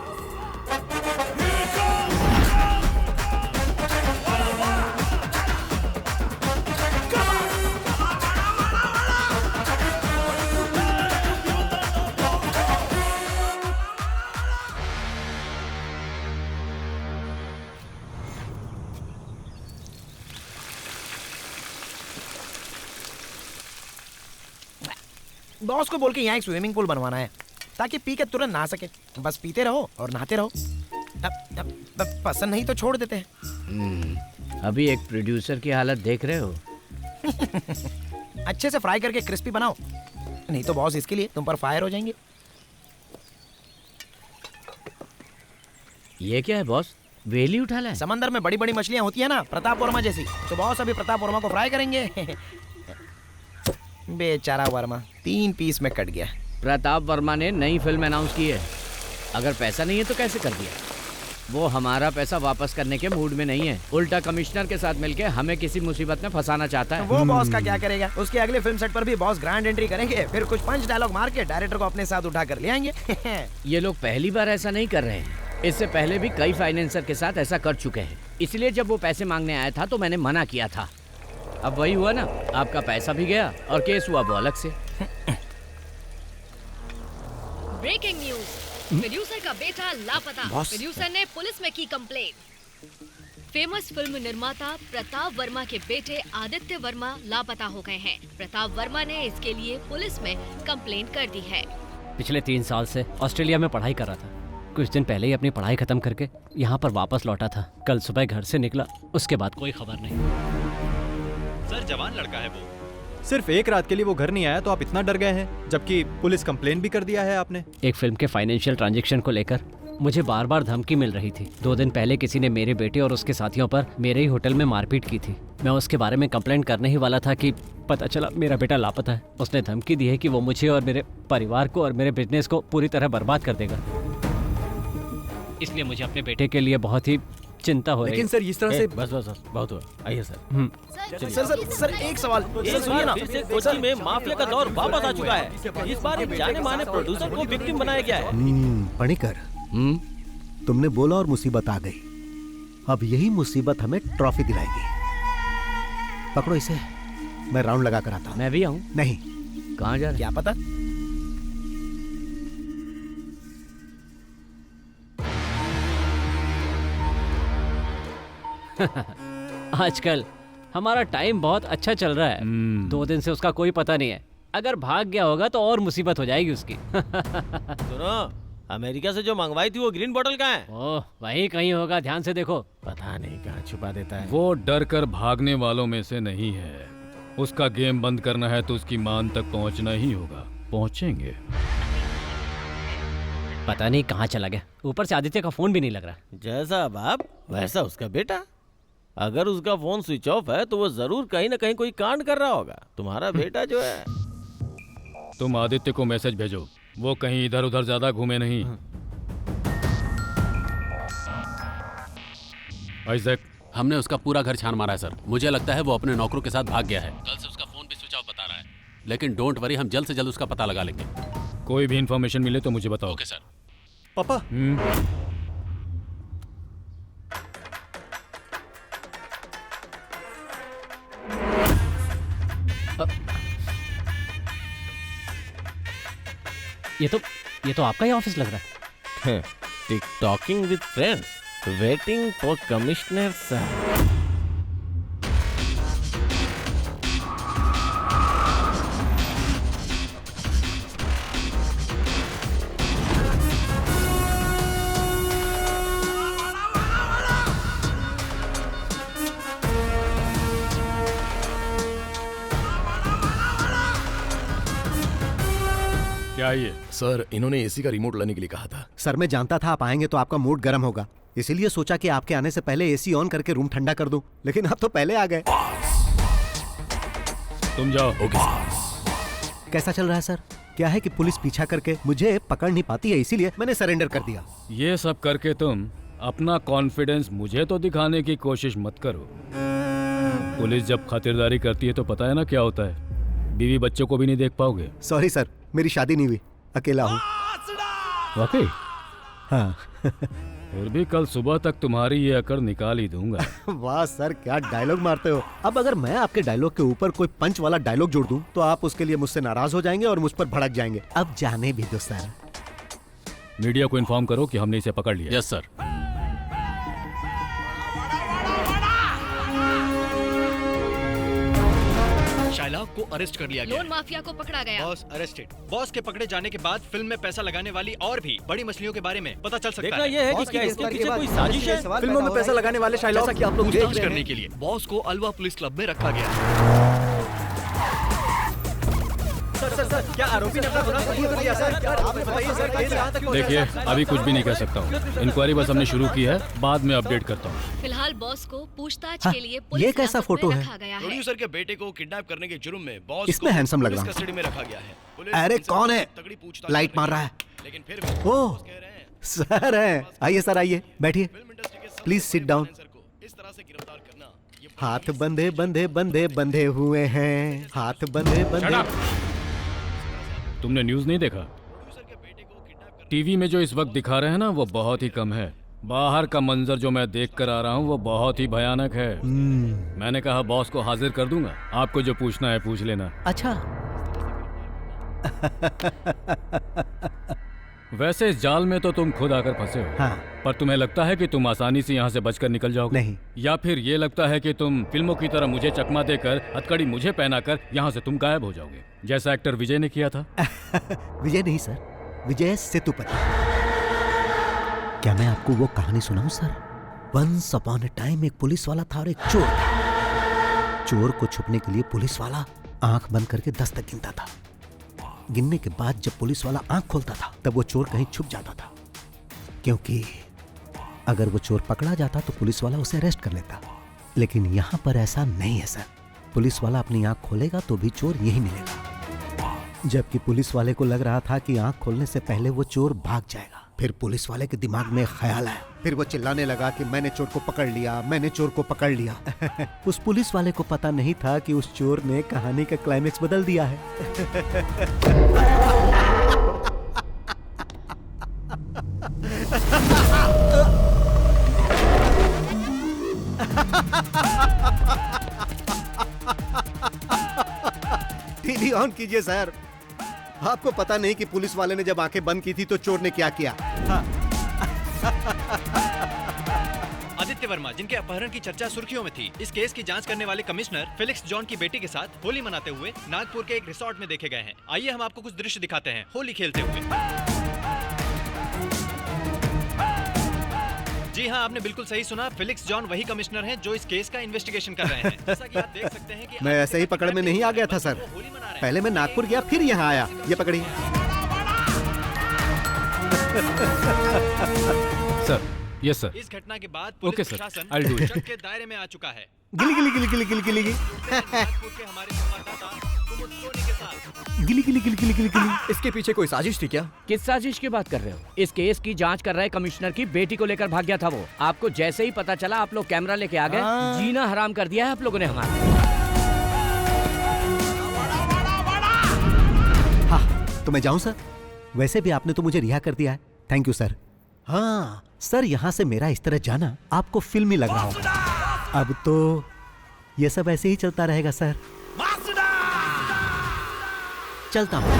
बॉस को बोल के यहाँ एक स्विमिंग पूल बनवाना है ताकि पी के तुरंत नहा सके। बस पीते रहो और नहाते रहो। अब पसंद नहीं तो छोड़ देते हैं। अभी एक प्रोड्यूसर की हालत देख रहे हो। अच्छे से फ्राई करके क्रिस्पी बनाओ, नहीं तो बॉस इसके लिए तुम पर फायर हो जाएंगे। ये क्या है बॉस, वेली उठा लाए? समंदर में बड़ी बड़ी मछलियां होती है ना, प्रताप वर्मा जैसी, तो बॉस अभी प्रताप वर्मा को फ्राई करेंगे। बेचारा वर्मा 3 पीस में कट गया। प्रताप वर्मा ने नई फिल्म अनाउंस की है, अगर पैसा नहीं है तो कैसे कर दिया? वो हमारा पैसा वापस करने के मूड में नहीं है, उल्टा कमिश्नर के साथ मिलके हमें किसी मुसीबत में फंसाना चाहता है। वो बॉस का क्या करेगा, उसके अगले फिल्म सेट पर भी बॉस ग्रैंड एंट्री करेंगे, फिर कुछ पंच डायलॉग मार के डायरेक्टर को अपने साथ उठा कर ले आएंगे। ये लोग पहली बार ऐसा नहीं कर रहे हैं, इससे पहले भी कई फाइनेंसर के साथ ऐसा कर चुके हैं। इसलिए जब वो पैसे मांगने आया था तो मैंने मना किया था। अब वही हुआ ना, आपका पैसा भी गया और केस हुआ वो अलग से। ब्रेकिंग न्यूज, प्रोड्यूसर का बेटा लापता। प्रोड्यूसर ने पुलिस में की कंप्लेंट। फेमस फिल्म निर्माता प्रताप वर्मा के बेटे आदित्य वर्मा लापता हो गए हैं। प्रताप वर्मा ने इसके लिए पुलिस में कंप्लेंट कर दी है। पिछले 3 साल से ऑस्ट्रेलिया में पढ़ाई कर रहा था। कुछ दिन पहले ही अपनी पढ़ाई खत्म करके यहाँ पर वापस लौटा था। कल सुबह घर से निकला, उसके बाद कोई खबर नहीं। सर जवान लड़का है वो, सिर्फ एक रात के लिए वो घर नहीं आया तो आप इतना डर गए हैं, जबकि पुलिस कंप्लेन भी कर दिया है आपने। एक फिल्म के फाइनेंशियल ट्रांजैक्शन को लेकर मुझे बार बार धमकी मिल रही थी। 2 दिन पहले किसी ने मेरे बेटे और उसके साथियों पर मेरे ही होटल में मारपीट की थी। मैं उसके बारे में कंप्लेंट करने ही वाला था कि पता चला मेरा बेटा लापता है। उसने धमकी दी है कि वो मुझे और मेरे परिवार को और मेरे बिजनेस को पूरी तरह बर्बाद कर देगा। इसलिए मुझे अपने बेटे के लिए बहुत ही चिंता हो रही है। लेकिन सर इस तरह से बस बहुत हुआ, आइए सर। सर एक सवाल, सुनिए ना, फिर से कोच्चि में माफिया का दौर वापस आ चुका है। इस बार एक जाने माने प्रोड्यूसर को विक्टिम बनाया गया है। पणिकर, तुमने बोला और मुसीबत आ गई। अब यही मुसीबत हमें ट्रॉफी दिलाएगी। पकड़ो इसे, मैं राउंड लगा कर आता हूँ। मैं भी आऊँ? नहीं। कहाँ जा रहे? क्या पता। आजकल हमारा टाइम बहुत अच्छा चल रहा है। 2 दिन से उसका कोई पता नहीं है। अगर भाग गया होगा तो और मुसीबत हो जाएगी उसकी। सुनो, अमेरिका से जो मंगवाई थी वो ग्रीन बोतल कहाँ है? ओह, वहीं कहीं होगा, ध्यान से देखो। पता नहीं कहाँ छुपा देता है। वो डर कर भागने वालों में से नहीं है। उसका गेम बंद करना है तो उसकी मान तक पहुंचना ही होगा। पहुंचेंगे। पता नहीं कहाँ चला गया। ऊपर से आदित्य का फोन भी नहीं लग रहा। जैसा बाप वैसा उसका बेटा। अगर उसका फोन स्विच ऑफ है तो वो जरूर कहीं ना कहीं कोई कांड कर रहा होगा। तुम्हारा बेटा जो है। तुम आदित्य को मैसेज भेजो, वो कहीं इधर उधर ज्यादा घूमे नहीं। आइजैक, हमने उसका पूरा घर छान मारा है सर। मुझे लगता है वो अपने नौकरों के साथ भाग गया है। कल से उसका फोन भी स्विच ऑफ बता रहा है, लेकिन डोंट वरी, हम जल्द से जल्द उसका पता लगा लेंगे। कोई भी इंफॉर्मेशन मिले तो मुझे बताओ। Okay sir. पापा, ये तो आपका ही ऑफिस लग रहा है। टिकटॉकिंग with friends, waiting for commissioner sir. क्या ये? सर, इन्होंने एसी का रिमोट लाने के लिए कहा था। सर, मैं जानता था आप आएंगे तो आपका मूड गर्म होगा, इसीलिए सोचा कि आपके आने से पहले एसी ऑन करके रूम ठंडा कर दूं, लेकिन आप तो पहले आ गए। तुम जाओ। ओके। कैसा चल रहा है सर? क्या है कि पुलिस पीछा करके मुझे पकड़ नहीं पाती है, इसीलिए मैंने सरेंडर कर दिया। ये सब करके तुम अपना कॉन्फिडेंस मुझे तो दिखाने की कोशिश मत करो। पुलिस जब खातिरदारी करती है तो पता है ना क्या होता है, बीवी बच्चों को भी नहीं देख पाओगे। सॉरी सर, मेरी शादी नहीं हुई, अकेला हूँ। वाकई? हाँ। फिर भी कल सुबह तक तुम्हारी ये अकड़ निकाल ही दूंगा। वाह सर, क्या डायलॉग मारते हो। अब अगर मैं आपके डायलॉग के ऊपर कोई पंच वाला डायलॉग जोड़ दूं तो आप उसके लिए मुझसे नाराज हो जाएंगे और मुझ पर भड़क जाएंगे। अब जाने भी दो सर। मीडिया को इन्फॉर्म करो कि हमने इसे पकड़ लिया। Yes sir. शाइलॉक को अरेस्ट कर लिया गया। लोन माफिया को पकड़ा गया। Boss arrested. बॉस के पकड़े जाने के बाद फिल्म में पैसा लगाने वाली और भी बड़ी मछलियों के बारे में पता चल सकता देखना है। ये है कि क्या इसके पीछे कोई साजिश है? फिल्मों में पैसा लगाने वाले शाइलॉक जैसा कि आप लोग पूछताछ करने के लिए बॉस को अलवा पुलिस क्लब में रखा गया। सर, क्या आरोपी ने अपना गुनाह कबूल कर लिया सर? आपने बताइए सर, केस कहां तक देखिए, अभी कुछ भी नहीं कह सकता हूँ। इंक्वायरी बस हमने शुरू की है, बाद में अपडेट करता हूँ। फिलहाल बॉस को पूछताछ हाँ, के लिए ये पुलिस कैसा हिरासत फोटो में है? रखा गया है। प्रोड्यूसर के बेटे को किडनैप करने के जुर्म में बॉस इसमें को हैंडसम लग पुलिस रहा हूं। कस्टडी में रखा गया है। पुलिस अरे इनसे कौन है? तगड़ी पूछताछ लाइट कर मार रही रहा है। है। लेकिन फिर भी ओह, बॉस कह रहे हैं सर है। आइए सर, आइए बैठिए, प्लीज सिट डाउन। इस तरह से गिरफ्तार करना ये हाथ बंधे बंधे बंधे बंधे हुए हैं, हाथ बंधे बंधे। तुमने न्यूज़ नहीं देखा? टीवी में जो इस वक्त दिखा रहे हैं ना, वो बहुत ही कम है। बाहर का मंजर जो मैं देख कर आ रहा हूँ वो बहुत ही भयानक है। मैंने कहा बॉस को हाजिर कर दूंगा, आपको जो पूछना है पूछ लेना। अच्छा। वैसे इस जाल में तो तुम खुद आकर फंसे हो। हाँ। पर तुम्हें लगता है कि तुम आसानी से यहाँ से बचकर निकल जाओगे? नहीं। या फिर ये लगता है कि तुम फिल्मों की तरह मुझे चकमा देकर, हथकड़ी मुझे पहनाकर यहाँ से तुम गायब हो जाओगे, जैसा एक्टर विजय ने किया था? विजय नहीं सर, विजय सेतुपति। क्या मैं आपको वो कहानी सुनाऊं sir? Once upon a time एक पुलिस वाला था और एक चोर था। चोर को छुपने के लिए पुलिस वाला आंख बंद करके 10 तक गिनता था। गिनने के बाद जब पुलिस वाला आंख खोलता था तब वो चोर कहीं छुप जाता था, क्योंकि अगर वो चोर पकड़ा जाता तो पुलिस वाला उसे अरेस्ट कर लेता। लेकिन यहाँ पर ऐसा नहीं है सर। पुलिस वाला अपनी आंख खोलेगा तो भी चोर यही मिलेगा। जबकि पुलिस वाले को लग रहा था कि आंख खोलने से पहले वो चोर भाग जाएगा। फिर पुलिस वाले के दिमाग में ख्याल आया, फिर वो चिल्लाने लगा कि मैंने चोर को पकड़ लिया, मैंने चोर को पकड़ लिया। उस पुलिस वाले को पता नहीं था कि उस चोर ने कहानी का क्लाइमेक्स बदल दिया है। टीवी ऑन कीजिए सर। आपको पता नहीं कि पुलिस वाले ने जब आंखें बंद की थी तो चोर ने क्या किया? आदित्य वर्मा, जिनके अपहरण की चर्चा सुर्खियों में थी, इस केस की जांच करने वाले कमिश्नर फेलिक्स जॉन की बेटी के साथ होली मनाते हुए नागपुर के एक रिसोर्ट में देखे गए हैं। आइए हम आपको कुछ दृश्य दिखाते हैं होली खेलते हुए। जी हाँ, आपने बिल्कुल सही सुना। फेलिक्स जॉन वही कमिश्नर हैं जो इस केस का इन्वेस्टिगेशन कर रहे हैं। जैसा कि आप देख सकते हैं कि मैं ऐसे ही पकड़ में नहीं आ गया था सर। पहले मैं नागपुर गया, फिर यहाँ आया। ये पकड़िए सर। Yes sir. इस घटना के बाद ओके पुलिस सर, प्रशासन I'll do it. शक के दायरे में आ चुका है। गिली गिली गिली गिली गिली गिली गिली नागपुर के हमारे संवाददाता कुमुद सोनी के साथ। गिली गिली गिली गिली गिली गिली। इसके पीछे कोई साजिश थी क्या? किस साजिश की बात कर रहे हो? इस केस की जांच कर रहे कमिश्नर की बेटी को लेकर भाग गया था वो। आपको जैसे ही पता चला आप लोग कैमरा लेके आ गए। जीना हराम कर दिया है आप लोगों ने हमारा। हाँ, तो मैं जाऊं सर? वैसे भी आपने तो मुझे रिहा कर दिया है। Thank you sir. हाँ सर, यहाँ से मेरा इस तरह जाना आपको फिल्मी लग रहा होगा। अब तो ये सब ऐसे ही चलता रहेगा सर। चलता हूँ।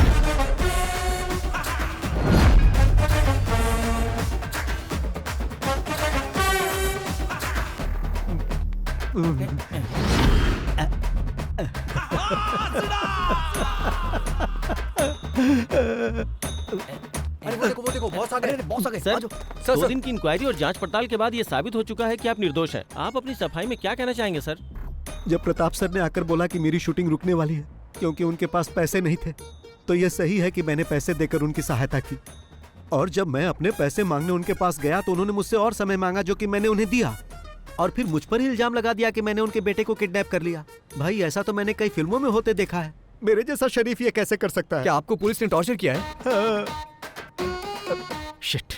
अरे वो देखो बॉस आ गए। बॉस आ गए। सर, 2 दिन की इंक्वायरी और जांच पड़ताल के बाद ये साबित हो चुका है कि आप निर्दोष हैं। आप अपनी सफाई में क्या कहना चाहेंगे सर? जब प्रताप सर ने आकर बोला कि मेरी शूटिंग रुकने वाली है क्योंकि उनके पास पैसे नहीं थे, तो यह सही है कि मैंने पैसे देकर उनकी सहायता की। और जब मैं अपने पैसे मांगने उनके पास गया तो उन्होंने मुझसे और समय मांगा, जो कि मैंने उन्हें दिया। और फिर मुझ पर ही इल्जाम लगा दिया कि मैंने उनके बेटे को किडनैप कर लिया। भाई, ऐसा तो मैंने कई फिल्मों में होते देखा है। मेरे जैसा शरीफ ये कैसे कर सकता है? क्या आपको पुलिस ने टॉर्चर किया है? हाँ। शिट,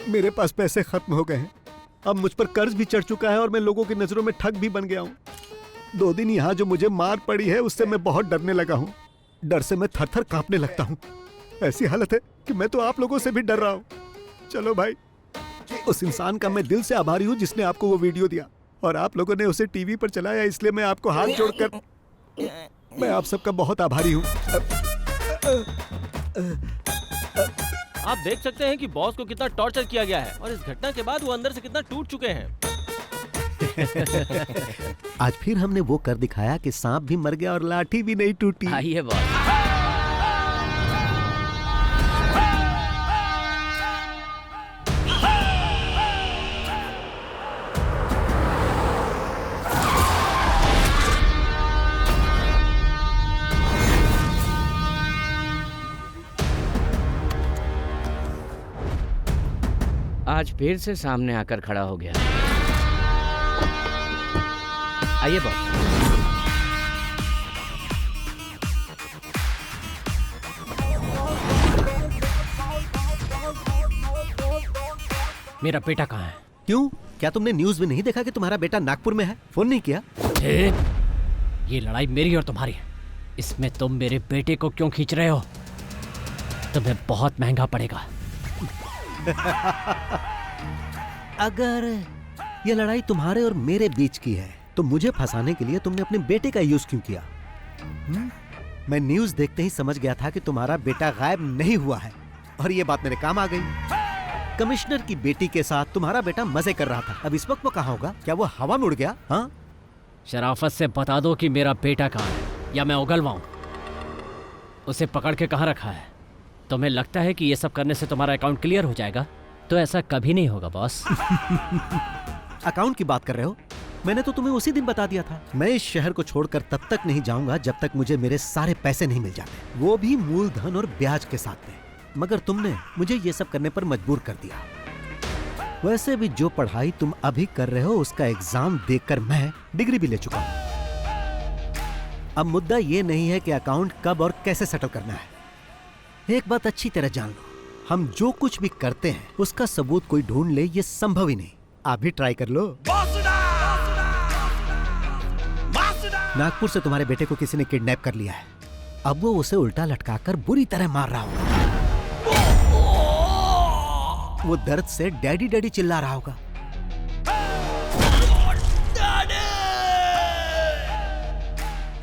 मेरे पास पैसे खत्म हो गए हैं। अब मुझ पर कर्ज भी चढ़ चुका है और मैं लोगों की नजरों में ठग भी बन गया हूँ। 2 दिन यहाँ जो मुझे मार पड़ी है उससे मैं बहुत डरने लगा हूँ। डर से मैं थर-थर कांपने लगता हूँ। ऐसी हालत है कि मैं तो आप लोगों से भी डर रहा हूँ। चलो भाई, उस इंसान का मैं दिल से आभारी हूँ जिसने आपको वो वीडियो दिया और आप लोगों ने उसे टीवी पर चलाया, इसलिए मैं आपको हाथ जोड़कर मैं आप सबका बहुत आभारी हूँ। आप देख सकते हैं कि बॉस को कितना टॉर्चर किया गया है और इस घटना के बाद वो अंदर से कितना टूट चुके हैं। आज फिर हमने वो कर दिखाया कि सांप भी मर गया और लाठी भी नहीं टूटी। आइए बॉस। आज फिर से सामने आकर खड़ा हो गया। आइए बॉस। मेरा बेटा कहाँ है? क्यों, क्या तुमने न्यूज में नहीं देखा कि तुम्हारा बेटा नागपुर में है? फोन नहीं किया? ये लड़ाई मेरी और तुम्हारी है। इसमें तुम मेरे बेटे को क्यों खींच रहे हो? तुम्हें बहुत महंगा पड़ेगा। अगर ये लड़ाई तुम्हारे और मेरे बीच की है तो मुझे फंसाने के लिए तुमने अपने बेटे का यूज क्यों किया? मैं न्यूज देखते ही समझ गया था कि तुम्हारा बेटा गायब नहीं हुआ है और ये बात मेरे काम आ गई। कमिश्नर की बेटी के साथ तुम्हारा बेटा मजे कर रहा था। अब इस वक्त वो कहाँ होगा? क्या वो हवा में उड़ गया? हाँ, शराफत से बता दो कि मेरा बेटा कहाँ है या मैं उगलवाऊं। उसे पकड़ के कहाँ रखा है? तुम्हें लगता है कि ये सब करने से तुम्हारा अकाउंट क्लियर हो जाएगा? तो ऐसा कभी नहीं होगा बॉस। अकाउंट की बात कर रहे हो? मैंने तो तुम्हें उसी दिन बता दिया था। मैं इस शहर को छोड़कर तब तक नहीं जाऊंगा जब तक मुझे मेरे सारे पैसे नहीं मिल जाते, वो भी मूलधन और ब्याज के साथ में। मगर तुमने मुझे ये सब करने पर मजबूर कर दिया। वैसे भी जो पढ़ाई तुम अभी कर रहे हो उसका एग्जाम देकर मैं डिग्री भी ले चुका हूं। अब मुद्दा ये नहीं है कि अकाउंट कब और कैसे सेटल करना है। एक बात अच्छी तरह जान लो, हम जो कुछ भी करते हैं उसका सबूत कोई ढूंढ ले ये संभव ही नहीं। आप भी ट्राई कर लो। नागपुर से तुम्हारे बेटे को किसी ने किडनैप कर लिया है। अब वो उसे उल्टा लटकाकर बुरी तरह मार रहा होगा। वो दर्द से डैडी डैडी चिल्ला रहा होगा।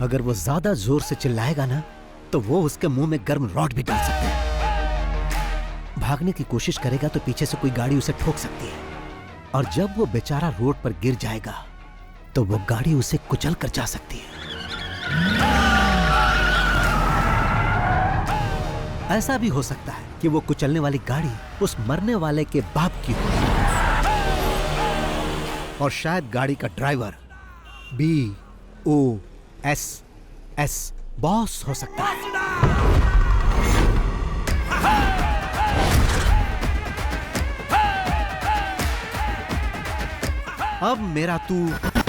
अगर वो ज्यादा जोर से चिल्लाएगा ना तो वो उसके मुंह में गर्म रॉड भी डाल सकते हैं। भागने की कोशिश करेगा तो पीछे से कोई गाड़ी उसे ठोक सकती है और जब वो बेचारा रोड पर गिर जाएगा तो वो गाड़ी उसे कुचल कर जा सकती है। ऐसा भी हो सकता है कि वो कुचलने वाली गाड़ी उस मरने वाले के बाप की हो और शायद गाड़ी का ड्राइवर BOSS बॉस हो सकता है। अब मेरा तू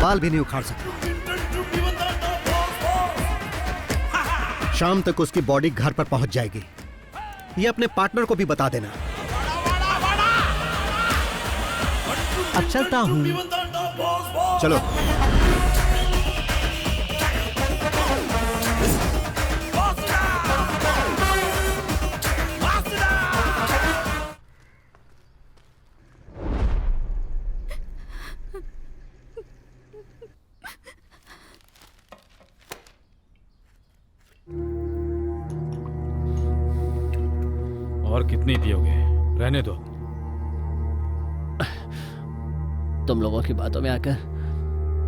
बाल भी नहीं उखाड़ सकता। शाम तक उसकी बॉडी घर पर पहुंच जाएगी। ये अपने पार्टनर को भी बता देना। अब चलता हूं। चलो। और कितनी पियोगे? रहने दो। तुम लोगों की बातों में आकर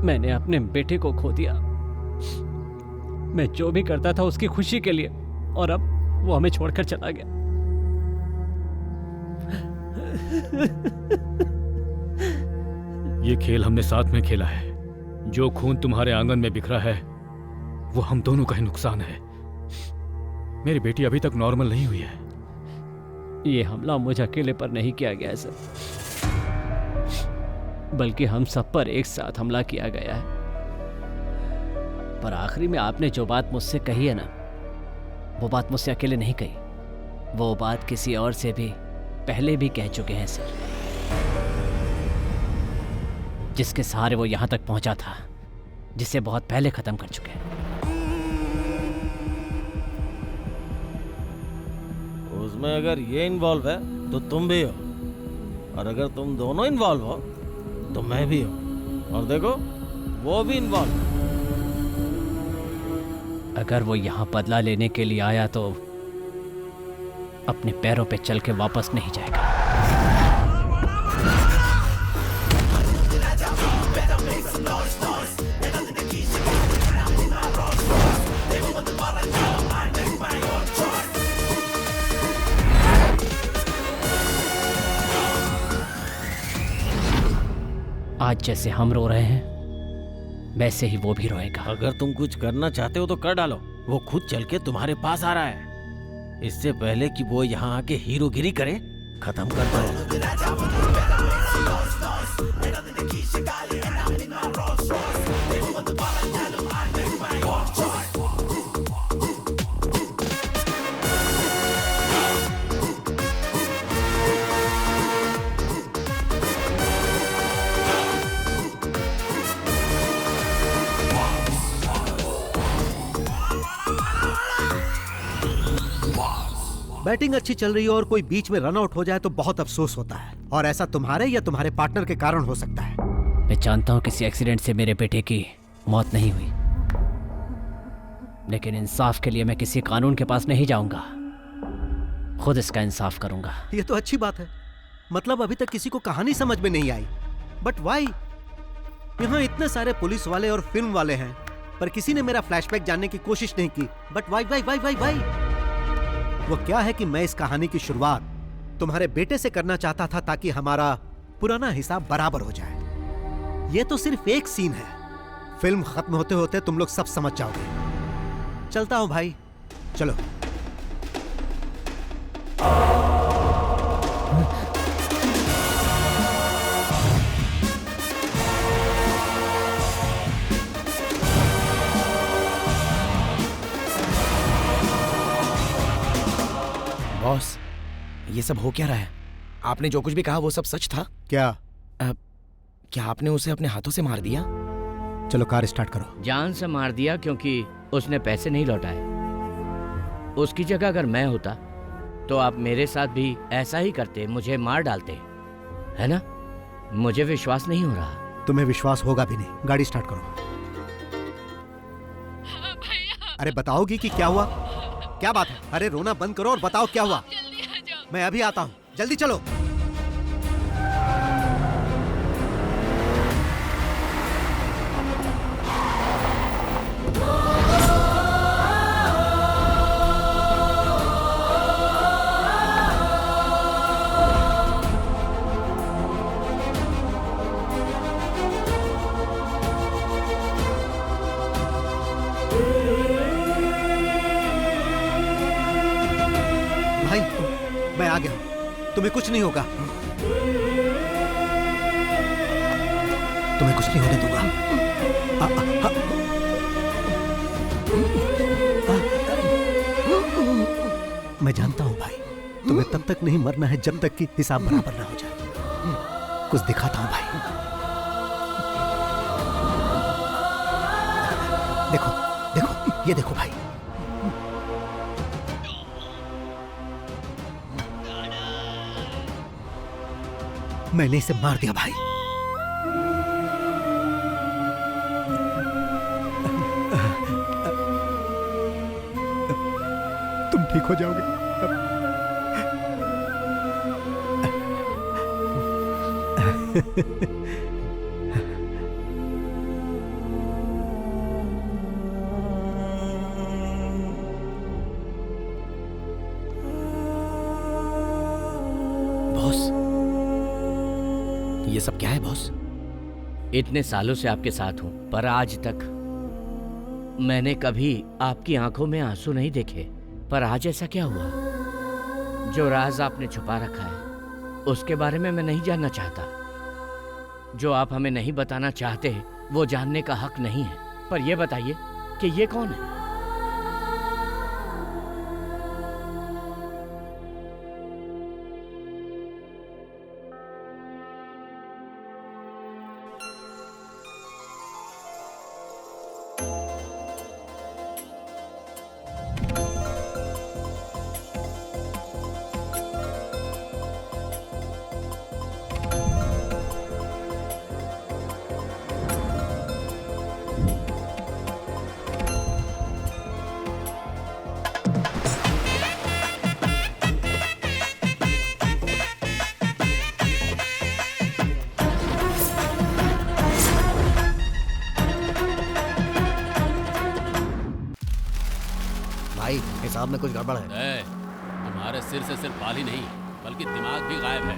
मैंने अपने बेटे को खो दिया। मैं जो भी करता था उसकी खुशी के लिए, और अब वो हमें छोड़कर चला गया। ये खेल हमने साथ में खेला है। जो खून तुम्हारे आंगन में बिखरा है वो हम दोनों का ही नुकसान है। मेरी बेटी अभी तक नॉर्मल नहीं हुई है। ये हमला मुझे अकेले पर नहीं किया गया है सर, बल्कि हम सब पर एक साथ हमला किया गया है। पर आखिरी में आपने जो बात मुझसे कही है ना, वो बात मुझसे अकेले नहीं कही। वो बात किसी और से भी पहले भी कह चुके हैं सर, जिसके सहारे वो यहां तक पहुंचा था, जिसे बहुत पहले खत्म कर चुके हैं। उसमें अगर ये इन्वॉल्व है तो तुम भी हो, और अगर तुम दोनों इन्वॉल्व हो तो मैं भी हूं, और देखो वो भी इन्वॉल्व है। अगर वो यहां बदला लेने के लिए आया तो अपने पैरों पे चल के वापस नहीं जाएगा। आज जैसे हम रो रहे हैं वैसे ही वो भी रोएगा। अगर तुम कुछ करना चाहते हो तो कर डालो। वो खुद चल के तुम्हारे पास आ रहा है। इससे पहले कि वो यहाँ आके हीरोगिरी करे, खत्म कर दो। बैटिंग अच्छी चल रही हो और कोई बीच में रन आउट हो जाए तो बहुत अफसोस होता है, और ऐसा तुम्हारे या तुम्हारे पार्टनर के कारण हो सकता है। मैं जानता हूँ किसी एक्सीडेंट से मेरे बेटे की मौत नहीं हुई, लेकिन इंसाफ के लिए मैं किसी कानून के पास नहीं जाऊंगा, खुद इसका इंसाफ करूंगा। ये तो अच्छी बात है। मतलब अभी तक किसी को कहानी समझ में नहीं आई, बट वाई? यहाँ इतने सारे पुलिस वाले और फिल्म वाले हैं, पर किसी ने मेरा फ्लैशबैक जानने की कोशिश नहीं की। But why why why why why? वो क्या है कि मैं इस कहानी की शुरुआत तुम्हारे बेटे से करना चाहता था ताकि हमारा पुराना हिसाब बराबर हो जाए। ये तो सिर्फ एक सीन है, फिल्म खत्म होते होते तुम लोग सब समझ जाओगे। चलता हूं भाई, चलो। बॉस, ये सब हो क्या रहा है? आपने जो कुछ भी कहा वो सब सच था? क्या? क्या आपने उसे अपने हाथों से मार दिया? चलो कार स्टार्ट करो। जान से मार दिया क्योंकि उसने पैसे नहीं लौटाए। उसकी जगह अगर मैं होता तो आप मेरे साथ भी ऐसा ही करते, मुझे मार डालते, है ना? मुझे विश्वास नहीं हो रहा। तुम्हें विश्वास होगा भी नहीं। गाड़ी स्टार्ट करो। अरे बताओगी कि क्या हुआ? क्या बात है? अरे रोना बंद करो और बताओ क्या हुआ। मैं अभी आता हूँ, जल्दी चलो। मैं आ गया हूं, तुम्हें कुछ नहीं होगा। तुम्हें कुछ नहीं होने दूंगा। मैं जानता हूं भाई, तुम्हें तब तक नहीं मरना है जब तक कि हिसाब बराबर ना हो जाए। कुछ दिखाता हूं भाई। देखो देखो, ये देखो भाई। मैंने इसे मार दिया भाई। तुम ठीक हो जाओगे। ये सब क्या है बॉस? इतने सालों से आपके साथ हूं, पर आज तक मैंने कभी आपकी आंखों में आंसू नहीं देखे। पर आज ऐसा क्या हुआ? जो राज आपने छुपा रखा है उसके बारे में मैं नहीं जानना चाहता। जो आप हमें नहीं बताना चाहते वो जानने का हक नहीं है। पर यह बताइए कि ये कौन है? भाई हिसाब में कुछ गड़बड़ है। तुम्हारे सिर से सिर्फ बाल ही नहीं बल्कि दिमाग भी गायब है।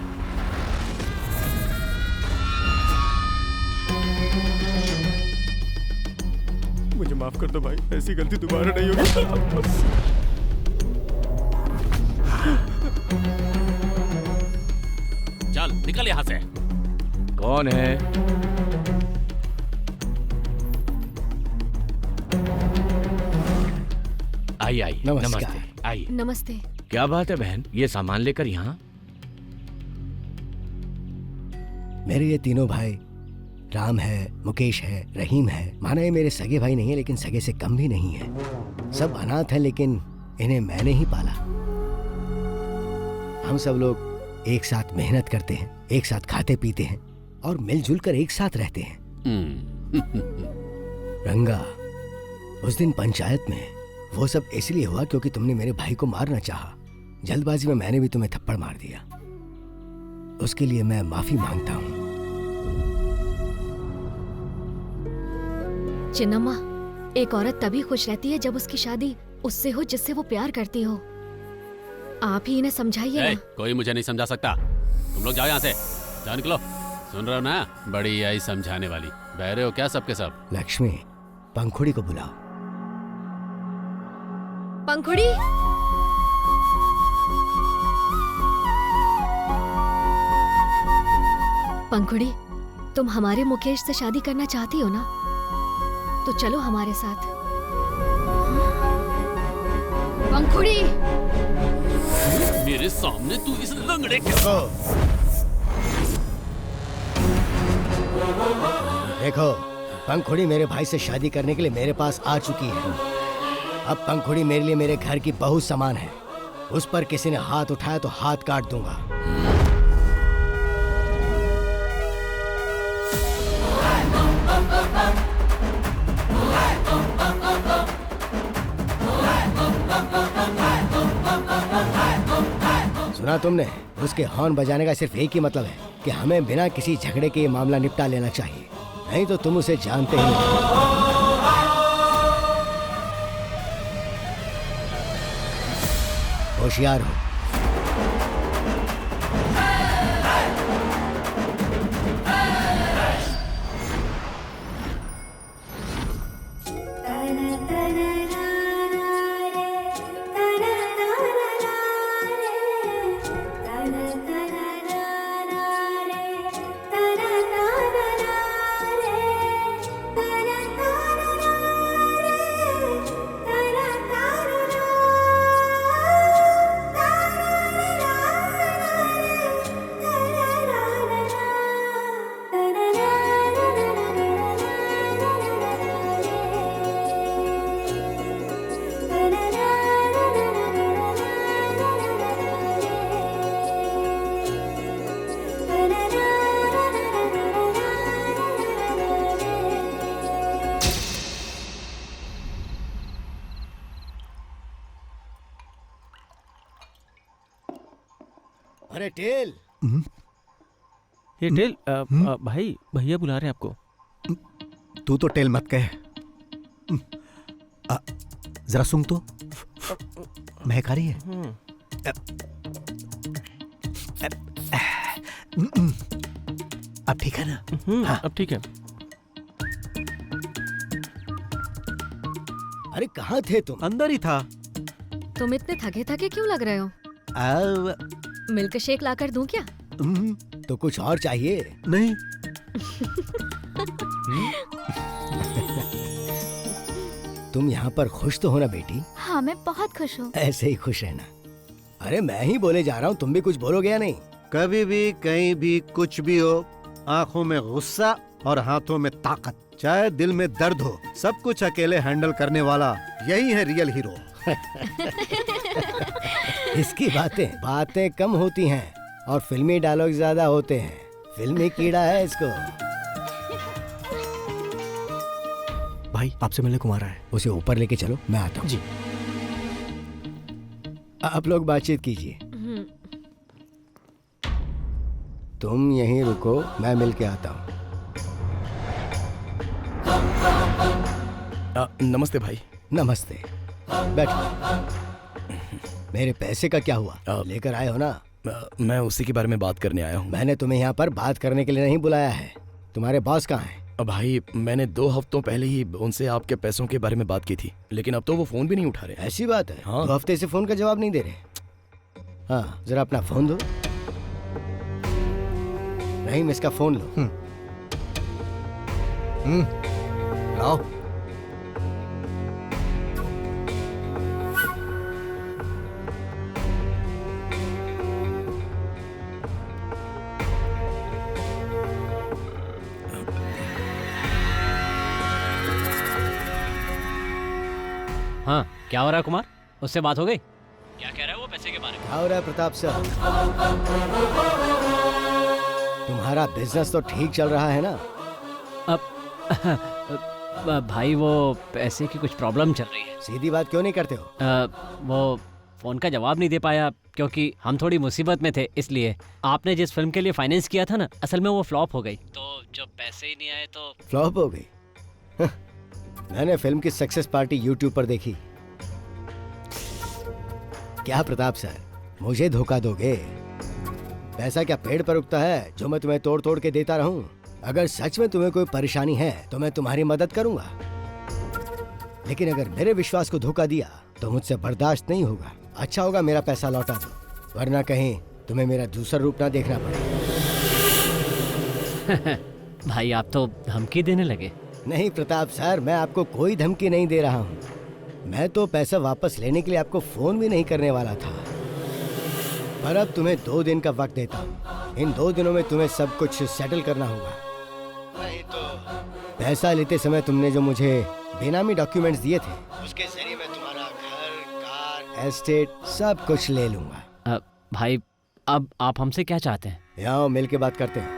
माफ कर दो भाई, ऐसी गलती दोबारा नहीं होगी। चल निकल यहाँ से। कौन है? आई आई नमस्कार। आई। नमस्ते। क्या बात है बहन, ये सामान लेकर यहाँ? मेरे ये तीनों भाई, राम है, मुकेश है, रहीम है, माना ये मेरे सगे भाई नहीं है लेकिन सगे से कम भी नहीं है। सब अनाथ हैं लेकिन इन्हें मैंने ही पाला। हम सब लोग एक साथ मेहनत करते हैं, एक साथ खाते पीते हैं और मिलजुल कर एक साथ रहते हैं। रंगा, उस दिन पंचायत में वो सब इसलिए हुआ क्योंकि तुमने मेरे भाई को मारना चाहा। जल्दबाजी में मैंने भी तुम्हें थप्पड़ मार दिया। उसके लिए मैं माफी मांगता हूँ। चिन्नम्मा, एक औरत तभी खुश रहती है जब उसकी शादी उससे हो जिससे वो प्यार करती हो। आप ही इन्हें समझाइए ना। कोई मुझे नहीं समझा सकता। तुम लोग जाओ यहाँ से, जाओ निकलो। सुन रहे हो ना, बड़ी आई समझाने वाली। बहरे हो क्या सबके सब? लक्ष्मी, पंखुड़ी को बुलाओ। पंखुड़ी, पंखुड़ी, तुम हमारे मुकेश से शादी करना चाहती हो ना? तो चलो हमारे साथ। पंखुड़ी, मेरे सामने तू इस लंगड़े के देखो, पंखुड़ी मेरे भाई से शादी करने के लिए मेरे पास आ चुकी है। अब पंखुड़ी मेरे लिए मेरे घर की बहू समान है। उस पर किसी ने हाथ उठाया तो हाथ काट दूंगा। सुना तुमने? उसके हॉर्न बजाने का सिर्फ एक ही मतलब है कि हमें बिना किसी झगड़े के ये मामला निपटा लेना चाहिए, नहीं तो तुम उसे जानते ही नहीं। होशियार हो। अरे टेल, ये टेल, भाई भैया बुला रहे हैं आपको। तू तो टेल मत कह। जरा सुन तो, महक आ रही है। अब ठीक है ना? हाँ, अब ठीक है। अरे कहाँ थे तुम? अंदर ही था। तुम इतने थके थके क्यों लग रहे हो? मिल्क शेक लाकर दूं क्या? तो कुछ और चाहिए? नहीं। तुम यहाँ पर खुश तो हो ना बेटी? हाँ, मैं बहुत खुश हूँ। ऐसे ही खुश रहना। अरे मैं ही बोले जा रहा हूँ, तुम भी कुछ बोलोगे या नहीं? कभी भी कहीं भी कुछ भी हो, आंखों में गुस्सा और हाथों में ताकत, चाहे दिल में दर्द हो, सब कुछ अकेले हैंडल करने वाला यही है रियल हीरो। इसकी बातें कम होती हैं और फिल्मी डायलॉग ज्यादा होते हैं। फिल्मी कीड़ा है इसको। भाई आपसे मिलने को आ रहा है। उसे ऊपर लेके चलो, मैं आता हूँ। जी। आप लोग बातचीत कीजिए। तुम यहीं रुको, मैं मिल के आता हूँ। नमस्ते भाई। नमस्ते, बैठो। मेरे पैसे का क्या हुआ? लेकर आए हो ना? मैं उसी के बारे में बात करने आया हूँ। मैंने तुम्हें यहाँ पर बात करने के लिए नहीं बुलाया है। तुम्हारे बॉस कहाँ हैं? भाई मैंने 2 हफ्तों पहले ही उनसे आपके पैसों के बारे में बात की थी, लेकिन अब तो वो फोन भी नहीं उठा रहे। ऐसी बात है? हाँ। 2 हफ्ते से फोन का जवाब नहीं दे रहे। हाँ, जरा अपना फोन दो। रहीम, इसका फोन लो। लाओ। हाँ, क्या हो रहा है कुमार? उससे बात हो गई? क्या कह रहा है वो पैसे के बारे में? क्या हो रहा है प्रताप सर? तुम्हारा बिजनेस तो ठीक चल रहा है ना? अब भाई वो पैसे की कुछ प्रॉब्लम चल रही है। सीधी बात क्यों नहीं करते हो? वो फोन का जवाब नहीं दे पाया क्योंकि हम थोड़ी मुसीबत में थे, इसलिए। आपने जिस फिल्म के लिए फाइनेंस किया था ना, असल में वो फ्लॉप हो गई, तो जब पैसे ही नहीं आए तो फ्लॉप हो गई? मैंने फिल्म की सक्सेस पार्टी यूट्यूब पर देखी। क्या प्रताप सर, मुझे धोखा दोगे? पैसा क्या पेड़ पर उगता है जो मैं तुम्हें तोड़ तोड़ के देता रहूं? अगर सच में तुम्हें कोई परेशानी है तो मैं तुम्हारी मदद करूंगा, लेकिन अगर मेरे विश्वास को धोखा दिया तो मुझसे बर्दाश्त नहीं होगा। अच्छा होगा मेरा पैसा लौटा दो, वरना कहीं तुम्हें मेरा दूसरा रूप ना देखना पड़े। भाई आप तो धमकी देने लगे। नहीं प्रताप सर, मैं आपको कोई धमकी नहीं दे रहा हूँ। मैं तो पैसा वापस लेने के लिए आपको फोन भी नहीं करने वाला था, पर अब तुम्हें 2 दिन का वक्त देता हूँ। इन 2 दिनों में तुम्हें सब कुछ सेटल करना होगा, नहीं तो पैसा लेते समय तुमने जो मुझे बेनामी डॉक्यूमेंट्स दिए थे, उसके जरिए मैं तुम्हारा घर, कार, एस्टेट सब कुछ ले लूंगा। भाई अब आप हमसे क्या चाहते हैं? यहाँ मिल के बात करते हैं।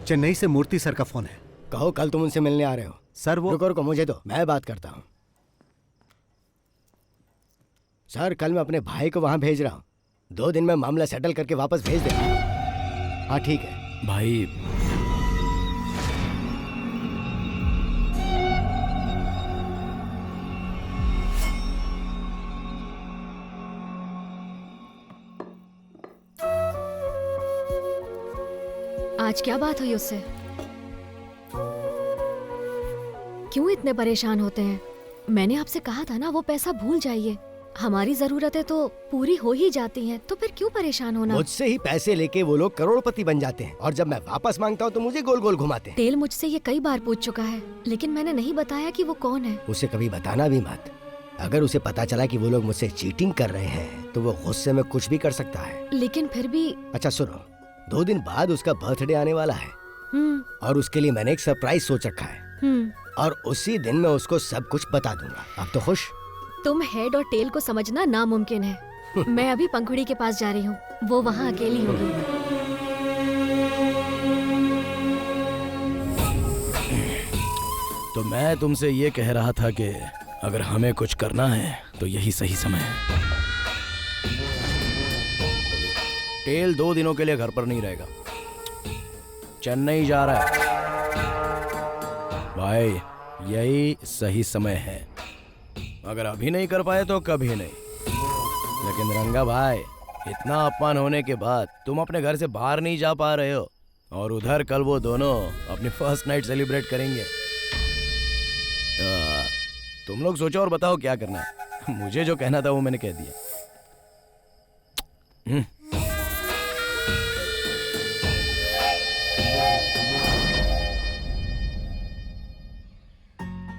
चेन्नई से मूर्ति सर का फोन है। कहो कल तुम उनसे मिलने आ रहे हो। सर वो रुको मुझे दो, मैं बात करता हूँ। सर कल मैं अपने भाई को वहां भेज रहा हूँ, 2 दिन में मामला सेटल करके वापस भेज देगा। हाँ ठीक है भाई। आज क्या बात हुई उससे? क्यों इतने परेशान होते हैं? मैंने आपसे कहा था ना वो पैसा भूल जाइए। हमारी जरूरतें तो पूरी हो ही जाती हैं, तो फिर क्यों परेशान होना? मुझसे ही पैसे लेके वो लोग करोड़पति बन जाते हैं, और जब मैं वापस मांगता हूँ तो मुझे गोल गोल घुमाते हैं। टेल मुझसे ये कई बार पूछ चुका है, लेकिन मैंने नहीं बताया कि वो कौन है। उसे कभी बताना भी मत। अगर उसे पता चला कि वो लोग मुझसे चीटिंग कर रहे हैं तो वो गुस्से में कुछ भी कर सकता है। लेकिन फिर भी। अच्छा सुनो, 2 दिन बाद उसका बर्थडे आने वाला है, और उसके लिए मैंने एक सरप्राइज सोच रखा है, और उसी दिन मैं उसको सब कुछ बता दूंगा। अब तो खुश? तुम हेड और टेल को समझना नामुमकिन है। मैं अभी पंखुड़ी के पास जा रही हूँ, वो वहाँ अकेली होगी। तो मैं तुमसे ये कह रहा था कि अगर हमें कुछ करना है तो यही सही समय है। टेल 2 दिनों के लिए घर पर नहीं रहेगा, चेन्नई जा रहा है। भाई यही सही समय है। अगर अभी नहीं कर पाए तो कभी नहीं। लेकिन रंगा भाई, इतना अपमान होने के बाद तुम अपने घर से बाहर नहीं जा पा रहे हो, और उधर कल वो दोनों अपनी फर्स्ट नाइट सेलिब्रेट करेंगे। तुम लोग सोचो और बताओ क्या करना है। मुझे जो कहना था वो मैंने कह दिया।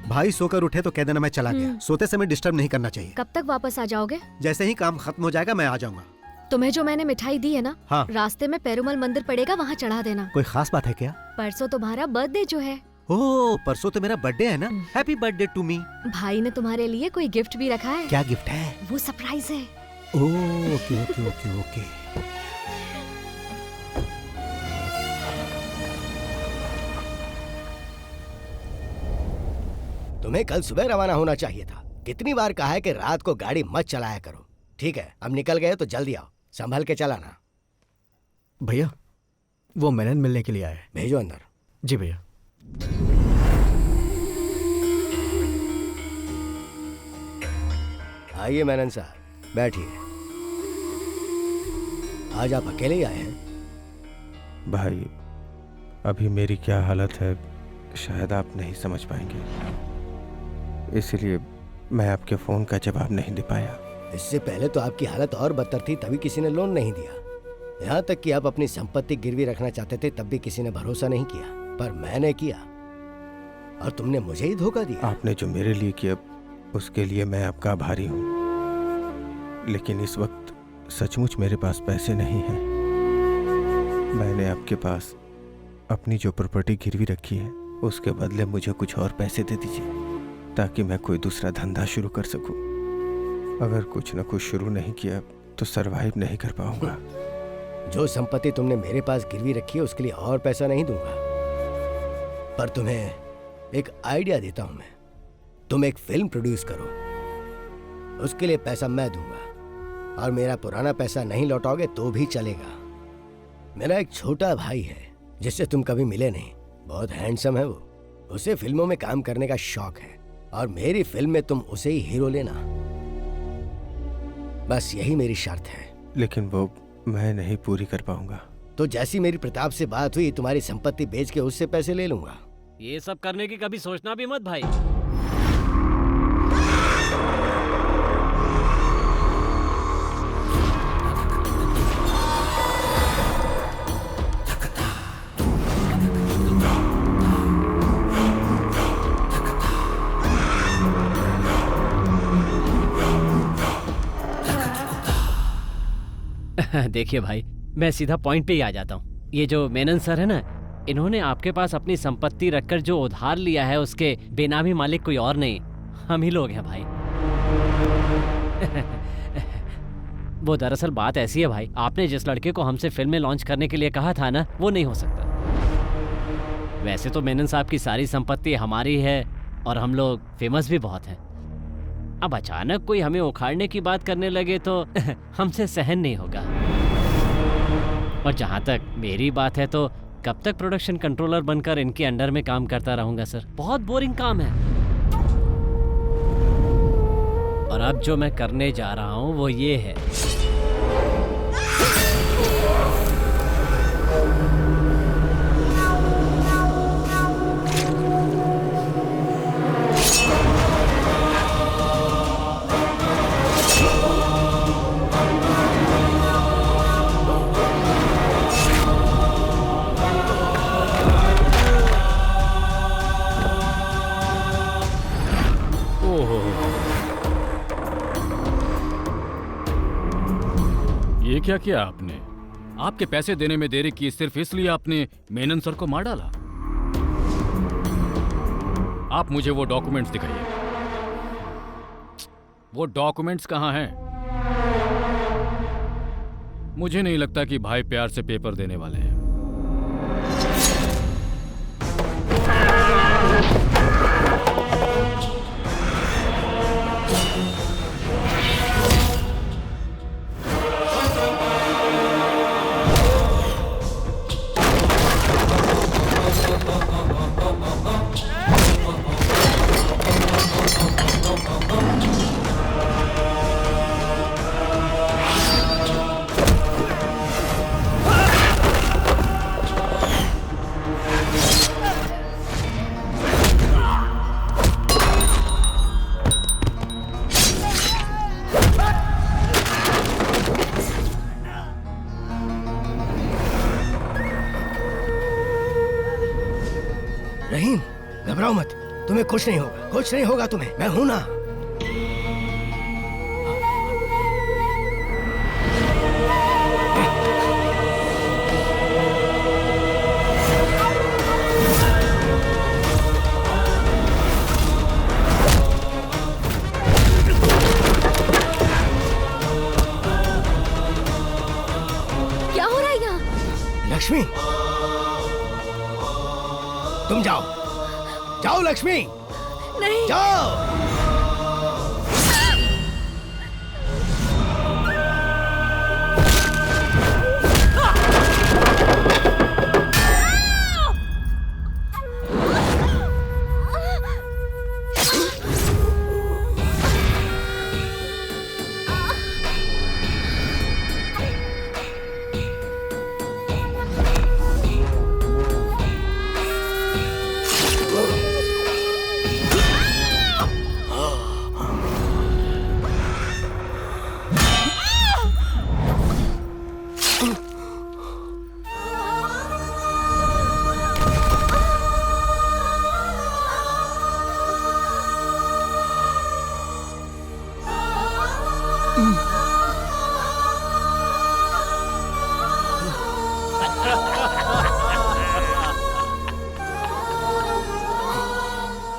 भाई सोकर उठे तो कह देना मैं चला गया। सोते समय डिस्टर्ब नहीं करना चाहिए। कब तक वापस आ जाओगे? जैसे ही काम खत्म हो जाएगा मैं आ जाऊंगा। तुम्हें जो मैंने मिठाई दी है ना, हाँ। रास्ते में पेरुमल मंदिर पड़ेगा, वहाँ चढ़ा देना। कोई खास बात है क्या? परसों तुम्हारा बर्थडे जो है। ओह, परसों तो मेरा बर्थडे है ना। Happy birthday to me. भाई ने तुम्हारे लिए कोई गिफ्ट भी रखा है। क्या गिफ्ट है? वो सरप्राइज है। ओह, ओके ओके ओके ओके। तुम्हें कल सुबह रवाना होना चाहिए था। कितनी बार कहा है कि रात को गाड़ी मत चलाया करो। ठीक है, अब निकल गए तो जल्दी आओ, संभल के चलाना। भैया वो मेनन मिलने के लिए आए। भेजो अंदर। जी भैया। आइए मेनन साहब, बैठिए। आज आप अकेले ही आए हैं? भाई अभी मेरी क्या हालत है शायद आप नहीं समझ पाएंगे, इसलिए मैं आपके फ़ोन का जवाब नहीं दे पाया। इससे पहले तो आपकी हालत और बदतर थी, तभी किसी ने लोन नहीं दिया। यहाँ तक कि आप अपनी संपत्ति गिरवी रखना चाहते थे, तब भी किसी ने भरोसा नहीं किया, पर मैंने किया और तुमने मुझे ही धोखा दिया। आपने जो मेरे लिए किया उसके लिए मैं आपका आभारी हूँ, लेकिन इस वक्त सचमुच मेरे पास पैसे नहीं हैं। मैंने आपके पास अपनी जो प्रॉपर्टी गिरवी रखी है उसके बदले मुझे कुछ और पैसे दे दीजिए, ताकि मैं कोई दूसरा धंधा शुरू कर सकूं। अगर कुछ न कुछ शुरू नहीं किया तो सरवाइव नहीं कर पाऊंगा। जो संपत्ति तुमने मेरे पास गिरवी रखी है उसके लिए और पैसा नहीं दूंगा, पर तुम्हें एक आइडिया देता हूं मैं। तुम एक फिल्म प्रोड्यूस करो, उसके लिए पैसा मैं दूंगा, और मेरा पुराना पैसा नहीं लौटाओगे तो भी चलेगा। मेरा एक छोटा भाई है जिससे तुम कभी मिले नहीं, बहुत हैंडसम है वो, उसे फिल्मों में काम करने का शौक है, और मेरी फिल्म में तुम उसे ही हीरो लेना। बस यही मेरी शर्त है। लेकिन वो मैं नहीं पूरी कर पाऊंगा। तो जैसी मेरी प्रताप से बात हुई, तुम्हारी संपत्ति बेच के उससे पैसे ले लूंगा। ये सब करने की कभी सोचना भी मत भाई। देखिए भाई, मैं सीधा पॉइंट पे ही आ जाता हूँ। ये जो मेनन सर है ना, इन्होंने आपके पास अपनी संपत्ति रखकर जो उधार लिया है उसके बेनामी मालिक कोई और नहीं, हम ही लोग हैं भाई। वो दरअसल बात ऐसी है भाई, आपने जिस लड़के को हमसे फिल्में लॉन्च करने के लिए कहा था ना, वो नहीं हो सकता। वैसे तो मेनन साहब की सारी संपत्ति हमारी है और हम लोग फेमस भी बहुत हैं। अब अचानक कोई हमें उखाड़ने की बात करने लगे तो हमसे सहन नहीं होगा। और जहां तक मेरी बात है तो कब तक प्रोडक्शन कंट्रोलर बनकर इनके अंडर में काम करता रहूंगा सर, बहुत बोरिंग काम है। और अब जो मैं करने जा रहा हूं वो ये है, ये क्या किया आपने? आपके पैसे देने में देरी की सिर्फ इसलिए आपने मेनन सर को मार डाला? आप मुझे वो डॉक्यूमेंट्स दिखाइए। वो डॉक्यूमेंट्स कहाँ हैं? मुझे नहीं लगता कि भाई प्यार से पेपर देने वाले हैं। रहीम, घबराओ मत, तुम्हें कुछ नहीं होगा, कुछ नहीं होगा तुम्हें, मैं हूं ना। क्या हो रहा है यहाँ? लक्ष्मी, तुम जाओ, जाओ लक्ष्मी, नहीं जाओ।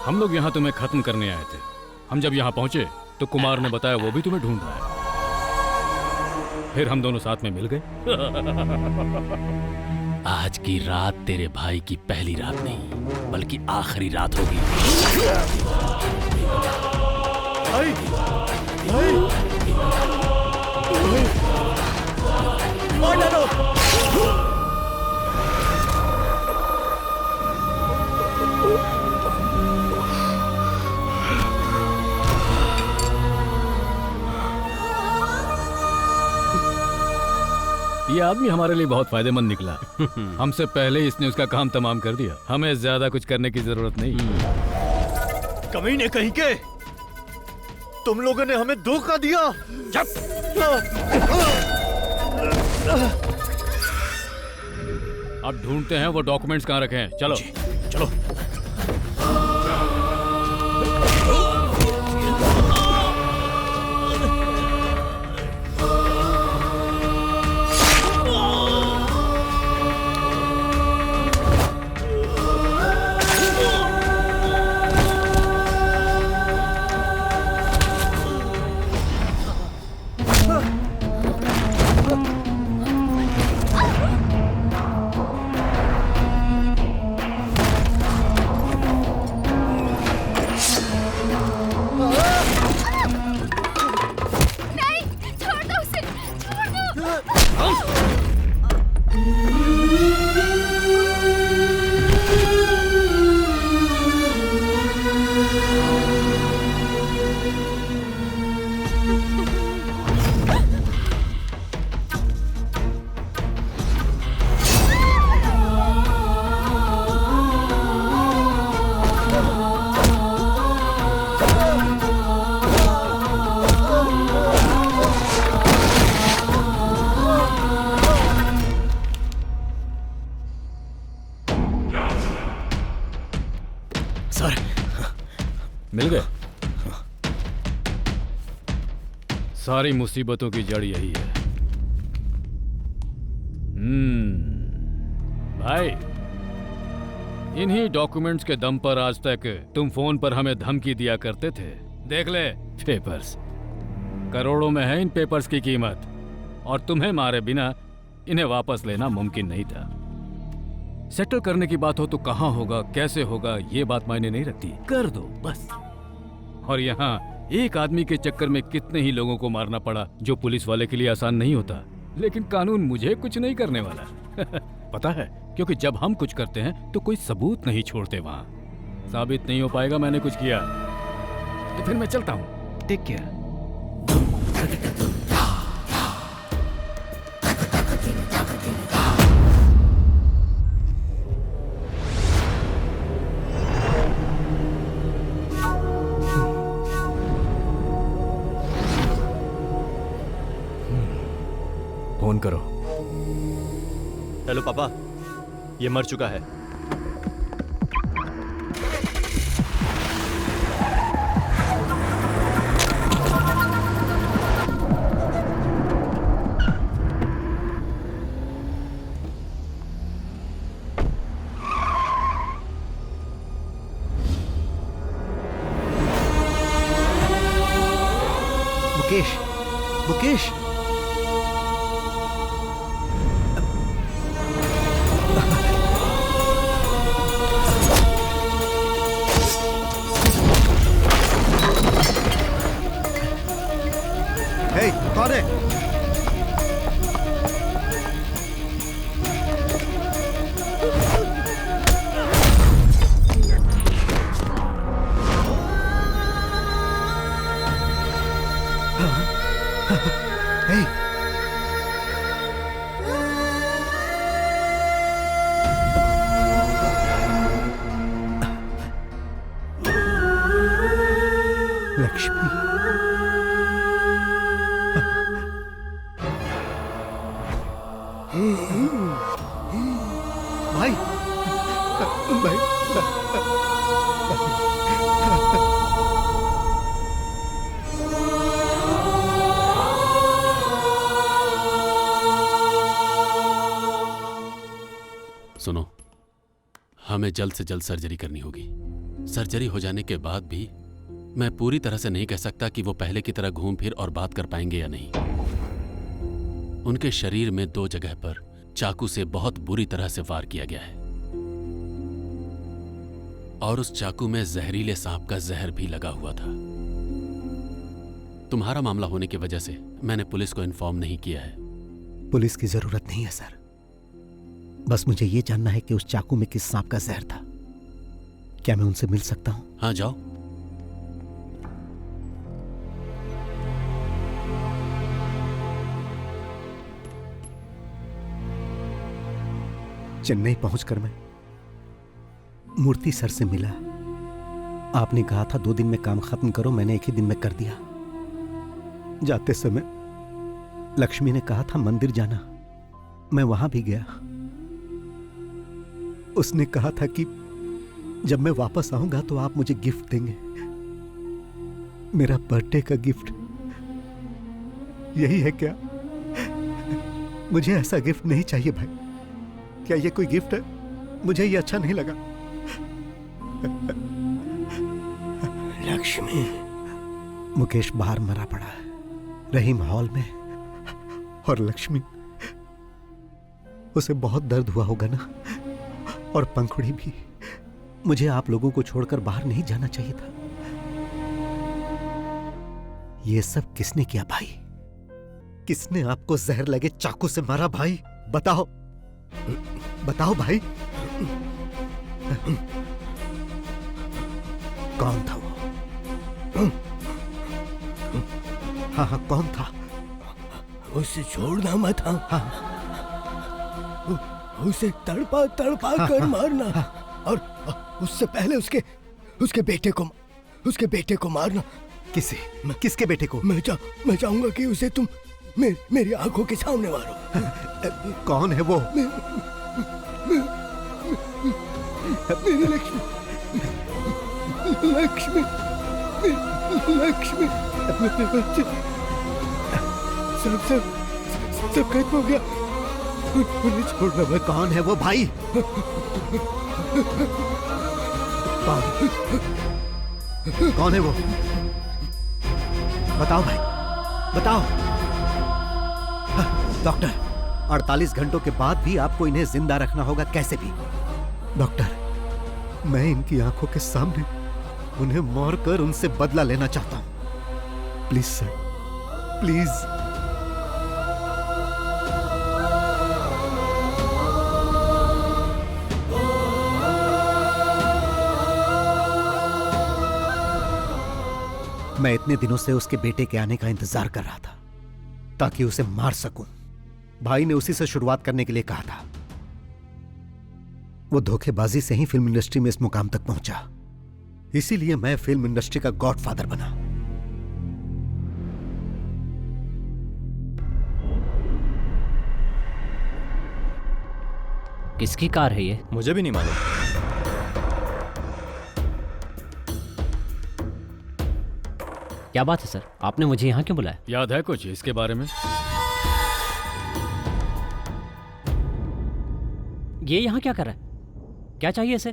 हम लोग यहाँ तुम्हें खत्म करने आए थे। हम जब यहाँ पहुंचे तो कुमार ने बताया वो भी तुम्हें ढूंढ रहा है। फिर हम दोनों साथ में मिल गए। आज की रात तेरे भाई की पहली रात नहीं बल्कि आखिरी रात होगी। ये आदमी हमारे लिए बहुत फायदेमंद निकला। हमसे पहले इसने उसका काम तमाम कर दिया। हमें ज्यादा कुछ करने की जरूरत नहीं। कमीने कहीं के, तुम लोगों ने हमें धोखा दिया। अब ढूंढते हैं वो डॉक्यूमेंट्स कहाँ रखे हैं। चलो चलो। मिल गए। सारी मुसीबतों की जड़ यही है। भाई, इन्हीं डॉक्यूमेंट्स के दम पर आज तक तुम फोन पर हमें धमकी दिया करते थे। देख ले पेपर्स, करोड़ों में है इन पेपर्स की कीमत, और तुम्हें मारे बिना इन्हें वापस लेना मुमकिन नहीं था। सेटल करने की बात हो तो कहां होगा, कैसे होगा, ये बात मायने नहीं रखती, कर दो बस। और यहाँ एक आदमी के चक्कर में कितने ही लोगों को मारना पड़ा, जो पुलिस वाले के लिए आसान नहीं होता। लेकिन कानून मुझे कुछ नहीं करने वाला। पता है, क्योंकि जब हम कुछ करते हैं तो कोई सबूत नहीं छोड़ते। वहां साबित नहीं हो पाएगा मैंने कुछ किया, तो फिर मैं चलता हूँ। Take care. फोन करो। हेलो पापा, ये मर चुका है। मुकेश, मुकेश, कौन है? Hey. लक्ष्मी, भाई, भाई, सुनो, हमें जल्द से जल्द सर्जरी करनी होगी। सर्जरी हो जाने के बाद भी मैं पूरी तरह से नहीं कह सकता कि वो पहले की तरह घूम फिर और बात कर पाएंगे या नहीं। उनके शरीर में 2 जगह पर चाकू से बहुत बुरी तरह से वार किया गया है और उस चाकू में जहरीले सांप का जहर भी लगा हुआ था। तुम्हारा मामला होने की वजह से मैंने पुलिस को इन्फॉर्म नहीं किया है। पुलिस की जरूरत नहीं है सर, बस मुझे ये जानना है कि उस चाकू में किस सांप का जहर था। क्या मैं उनसे मिल सकता हूं? हाँ, जाओ। चेन्नई पहुंचकर मैं मूर्ति सर से मिला। आपने कहा था 2 दिन में काम खत्म करो, मैंने 1 ही दिन में कर दिया। जाते समय लक्ष्मी ने कहा था मंदिर जाना, मैं वहां भी गया। उसने कहा था कि जब मैं वापस आऊंगा तो आप मुझे गिफ्ट देंगे, मेरा बर्थडे का गिफ्ट। यही है क्या? मुझे ऐसा गिफ्ट नहीं चाहिए भाई। क्या ये कोई गिफ्ट है? मुझे ये अच्छा नहीं लगा। लक्ष्मी। मुकेश बाहर मरा पड़ा है, रहीम हॉल में, और लक्ष्मी, उसे बहुत दर्द हुआ होगा ना, और पंखुड़ी भी। मुझे आप लोगों को छोड़कर बाहर नहीं जाना चाहिए था। ये सब किसने किया भाई? किसने आपको जहर लगे चाकू से मारा भाई? बताओ, बताओ भाई। कौन था वो? हाँ हाँ, कौन था? उसे छोड़ना मत। हाँ, उसे तड़पा तड़पा कर मारना, और उससे पहले उसके बेटे को मारना। किसके बेटे को? मैं चाहूंगा कि उसे तुम मेरी आंखों के सामने मारो। कौन है वो? मेरी लक्ष्मी, लक्ष्मी, लक्ष्मी, मेरे बच्चे। सब खत्म हो गया। उन्हें छोड़ना मत। कौन है वो भाई? कौन है वो? बताओ भाई, बताओ। डॉक्टर, 48 घंटों के बाद भी आपको इन्हें जिंदा रखना होगा, कैसे भी। डॉक्टर, मैं इनकी आंखों के सामने उन्हें मारकर उनसे बदला लेना चाहता हूं। Please sir, please. मैं इतने दिनों से उसके बेटे के आने का इंतजार कर रहा था ताकि उसे मार सकूं। भाई ने उसी से शुरुआत करने के लिए कहा था। वो धोखेबाजी से ही फिल्म इंडस्ट्री में इस मुकाम तक पहुंचा, इसीलिए मैं फिल्म इंडस्ट्री का गॉडफादर बना। किसकी कार है ये? मुझे भी नहीं मालूम। क्या बात है सर, आपने मुझे यहाँ क्यों बुलाया? याद है कुछ इसके बारे में? ये यहाँ क्या कर रहा है? क्या चाहिए इसे?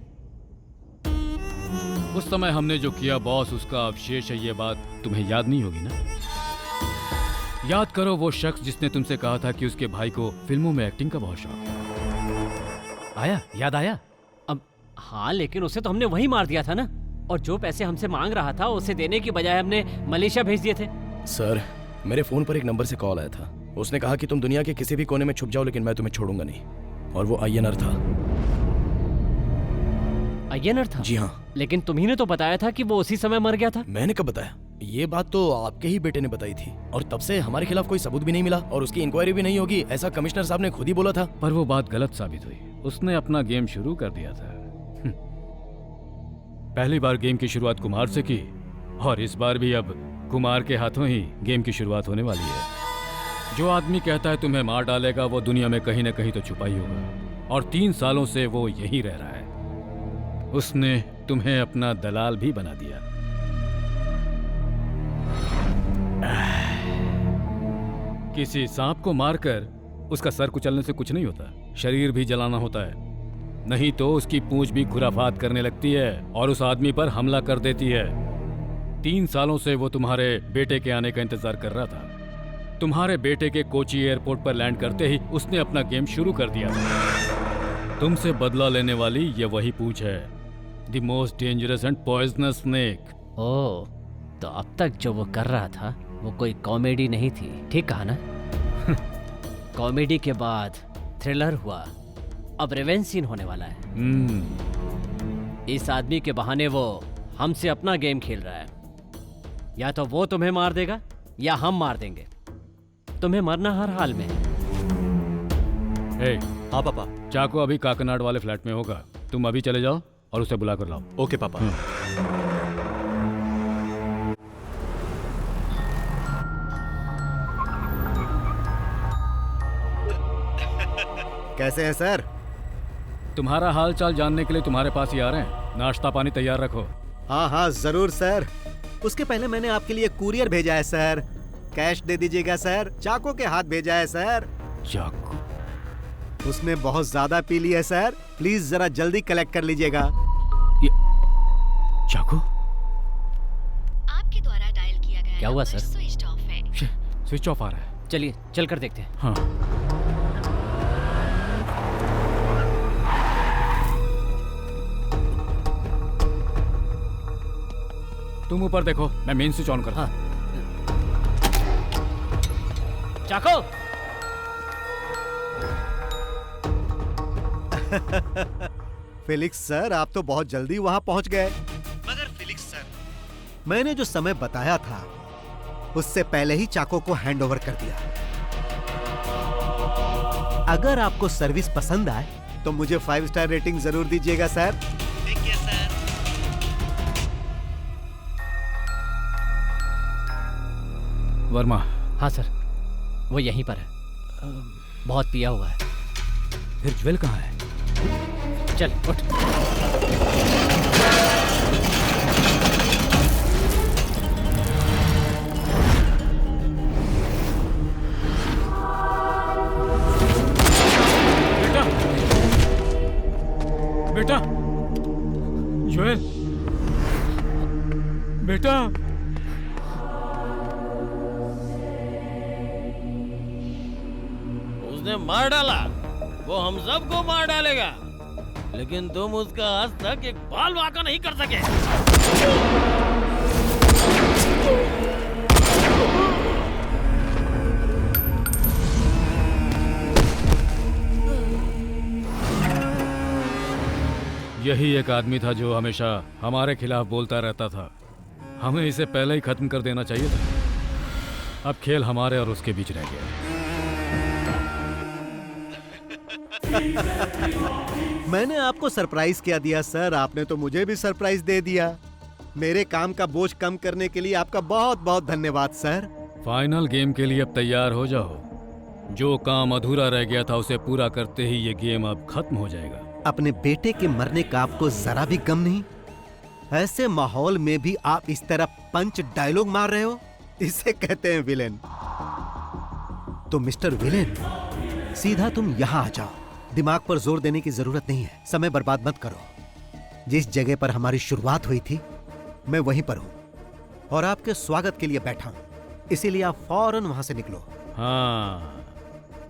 उस समय हमने जो किया बॉस, उसका अवशेष है ये बात तुम्हें याद नहीं होगी ना? याद करो वो शख्स जिसने तुमसे कहा था कि उसके भाई को फिल्मों में एक्टिंग का बहुत शौक है। आया? याद आया? अब हाँ, लेकिन उसे तो हमने वही मार दिया था ना, और जो पैसे हमसे मांग रहा था उसे देने की बजाय हमने मलेशिया भेज दिए थे। सर, मेरे फोन पर एक नंबर से कॉल आया था। उसने कहा कि तुम दुनिया के किसी भी कोने में छुप जाओ लेकिन मैं तुम्हें छोड़ूंगा नहीं। और वो अय्यनर था। अय्यनर था? जी हाँ। लेकिन तुम्ही ने तो बताया था कि वो उसी समय मर गया था। मैंने कब बताया? ये बात तो आपके ही बेटे ने बताई थी, और तब से हमारे खिलाफ कोई सबूत भी नहीं मिला और उसकी इंक्वायरी भी नहीं होगी, ऐसा कमिश्नर साहब ने खुद ही बोला था। पर वो बात गलत साबित हुई। उसने अपना गेम शुरू कर दिया था। पहली बार गेम की शुरुआत कुमार से की, और इस बार भी अब कुमार के हाथों ही गेम की शुरुआत होने वाली है। जो आदमी कहता है तुम्हें मार डालेगा, वो दुनिया में कहीं न कहीं तो छुपा ही होगा, और 3 सालों से वो यहीं रह रहा है। उसने तुम्हें अपना दलाल भी बना दिया। किसी सांप को मारकर उसका सर कुचलने से कुछ नहीं होता, शरीर भी जलाना होता है। नहीं तो उसकी पूंछ भी खुराफात करने लगती है और उस आदमी पर हमला कर देती है। 3 सालों से वो तुम्हारे बेटे के आने का इंतजार कर रहा था। तुम्हारे बेटे के कोची एयरपोर्ट पर लैंड करते ही उसने अपना गेम शुरू कर दिया था। तुमसे बदला लेने वाली ये वही पूंछ है, the most dangerous and poisonous snake. Oh, तो अब तक जो वो कर रहा था वो कोई कॉमेडी नहीं थी, ठीक कहा ना? कॉमेडी के बाद थ्रिलर हुआ, अब रिवेंज सीन होने वाला है। इस आदमी के बहाने वो हमसे अपना गेम खेल रहा है। या तो वो तुम्हें मार देगा या हम मार देंगे। तुम्हें मरना हर हाल में है। हाँ पापा, चाको अभी काकनाड वाले फ्लैट में होगा। तुम अभी चले जाओ और उसे बुला कर लाओ। ओके पापा। कैसे हैं सर? तुम्हारा हाल चाल जानने के लिए तुम्हारे पास ही आ रहे हैं। नाश्ता पानी तैयार रखो। हाँ हाँ जरूर सर। उसके पहले मैंने आपके लिए कुरियर भेजा है सर। कैश दे दीजिएगा सर। चाको के हाथ भेजा है सर। चाको? उसने बहुत ज्यादा पी लिया है सर, प्लीज जरा जल्दी कलेक्ट कर लीजिएगा। चाको? आपके द्वारा डायल किया गया क्या हुआ सर? स्विच ऑफ है। स्विच ऑफ आ रहा है। चलिए चल कर देखते हैं। हाँ। तुम ऊपर देखो, मैं मेन स्विच ऑन करता हूं। चाको! फिलिक्स सर, आप तो बहुत जल्दी वहां पहुंच गए। मगर फिलिक्स सर, मैंने जो समय बताया था उससे पहले ही चाको को हैंडओवर कर दिया। अगर आपको सर्विस पसंद आए तो मुझे 5 स्टार रेटिंग जरूर दीजिएगा सर। ठीक है सर। वर्मा? हाँ सर, वो यहीं पर है। बहुत पिया हुआ है। फिर ज्वेल कहाँ है? चल उठ। बेटा, ज्वेल, बेटा। उसने मार डाला, वो हम सबको मार डालेगा, लेकिन तुम उसका आज तक एक बाल वाका नहीं कर सके। यही एक आदमी था जो हमेशा हमारे खिलाफ बोलता रहता था। हमें इसे पहले ही खत्म कर देना चाहिए था। अब खेल हमारे और उसके बीच रह गया। मैंने आपको सरप्राइज क्या दिया सर, आपने तो मुझे भी सरप्राइज दे दिया। मेरे काम का बोझ कम करने के लिए आपका बहुत बहुत धन्यवाद सर। फाइनल गेम के लिए अब तैयार हो जाओ। जो काम अधूरा रह गया था उसे पूरा करते ही ये गेम अब खत्म हो जाएगा। अपने बेटे के मरने का आपको जरा भी गम नहीं? ऐसे माहौल में भी आप इस तरह पंच डायलॉग मार रहे हो, इसे कहते हैं विलेन। तो मिस्टर विलेन, सीधा तुम यहां आ जाओ। दिमाग पर जोर देने की जरूरत नहीं है, समय बर्बाद मत करो। जिस जगह पर हमारी शुरुआत हुई थी मैं वहीं पर हूं और आपके स्वागत के लिए बैठा हूं, इसीलिए आप फौरन वहां से निकलो। हाँ,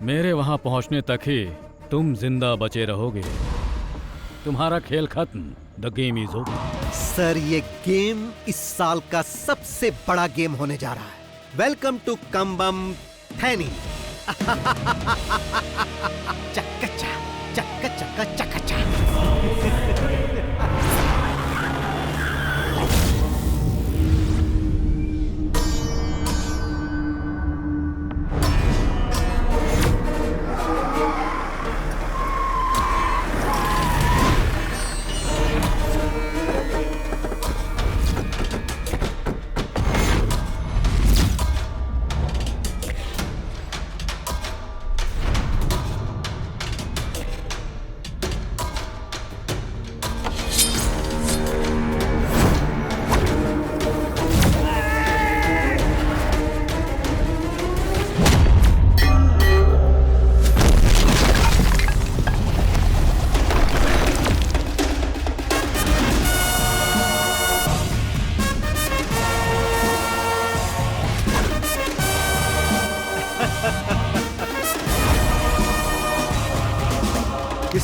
मेरे वहां पहुंचने तक ही तुम जिंदा बचे रहोगे। तुम्हारा खेल खत्म। The game is over. Sir, ये गेम इस साल का सबसे बड़ा गेम होने जा रहा है। Welcome to Cumbum Theni. चक्का चक्का चक्का चक्का।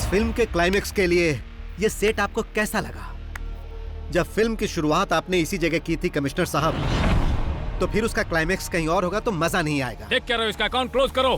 इस फिल्म के क्लाइमेक्स के लिए ये सेट आपको कैसा लगा? जब फिल्म की शुरुआत आपने इसी जगह की थी कमिश्नर साहब, तो फिर उसका क्लाइमेक्स कहीं और होगा तो मजा नहीं आएगा। देख क्या रहे हो, इसका अकाउंट क्लोज करो।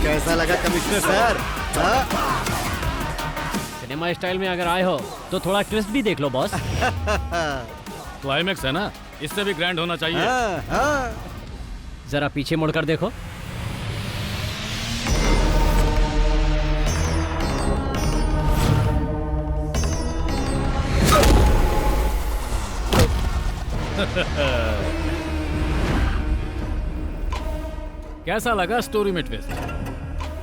कैसा लगा कमिश्नर सर? सिनेमा स्टाइल में अगर आए हो तो थोड़ा ट्विस्ट भी देख लो बॉस। क्लाइमेक्स है ना, इससे भी ग्रैंड होना चाहिए। जरा पीछे मुड़कर देखो। कैसा लगा स्टोरी में ट्विस्ट?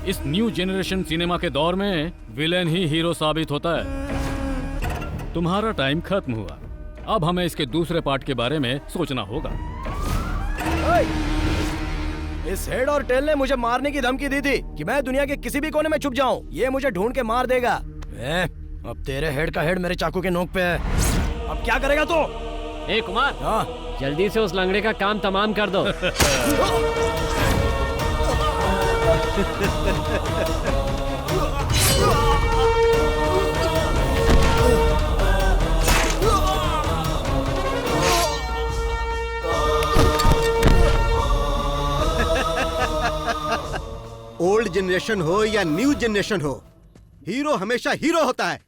इस न्यू जनरेशन सिनेमा के दौर में विलेन ही हीरो साबित होता है। तुम्हारा टाइम खत्म हुआ, अब हमें इसके दूसरे पार्ट के बारे में सोचना होगा। इस हेड और टेल ने मुझे मारने की धमकी दी थी कि मैं दुनिया के किसी भी कोने में छुप जाऊं, ये मुझे ढूंढ के मार देगा। अब तेरे हेड का हेड मेरे चाकू के नोक पे है, अब क्या करेगा तू? ए कुमार, जल्दी से उस लंगड़े का काम तमाम कर दो। ओल्ड जनरेशन हो या न्यू जनरेशन हो, हीरो हमेशा हीरो होता है।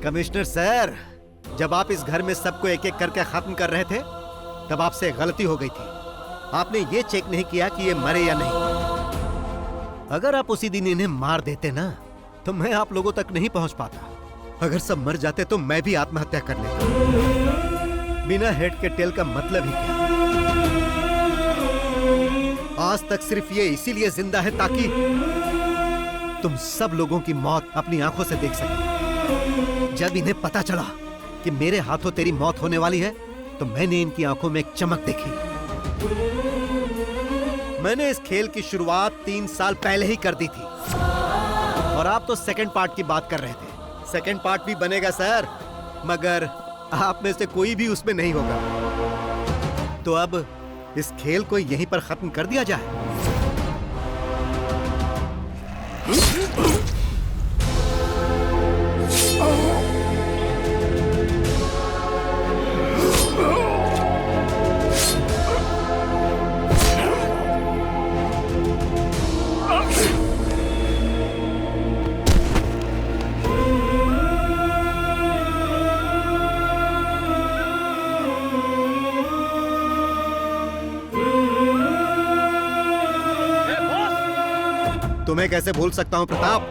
कमिश्नर सर, जब आप इस घर में सबको एक एक करके खत्म कर रहे थे, तब आपसे गलती हो गई थी। आपने ये चेक नहीं किया कि ये मरे या नहीं। अगर आप उसी दिन इन्हें मार देते ना, तो मैं आप लोगों तक नहीं पहुंच पाता। अगर सब मर जाते तो मैं भी आत्महत्या कर लेता। बिना हेड के टेल का मतलब ही क्या? आज तक सिर्फ ये इसीलिए जिंदा है ताकि तुम सब लोगों की मौत अपनी आंखों से देख सके। जब इन्हें पता चला कि मेरे हाथों तेरी मौत होने वाली है, तो मैंने इनकी आंखों में एक चमक देखी। मैंने इस खेल की शुरुआत 3 साल पहले ही कर दी थी, और आप तो सेकंड पार्ट की बात कर रहे थे। सेकंड पार्ट भी बनेगा सर, मगर आप में से कोई भी उसमें नहीं होगा। तो अब इस खेल को यहीं पर खत्म कर दिया जाए। तुम्हें कैसे भूल सकता हूँ प्रताप?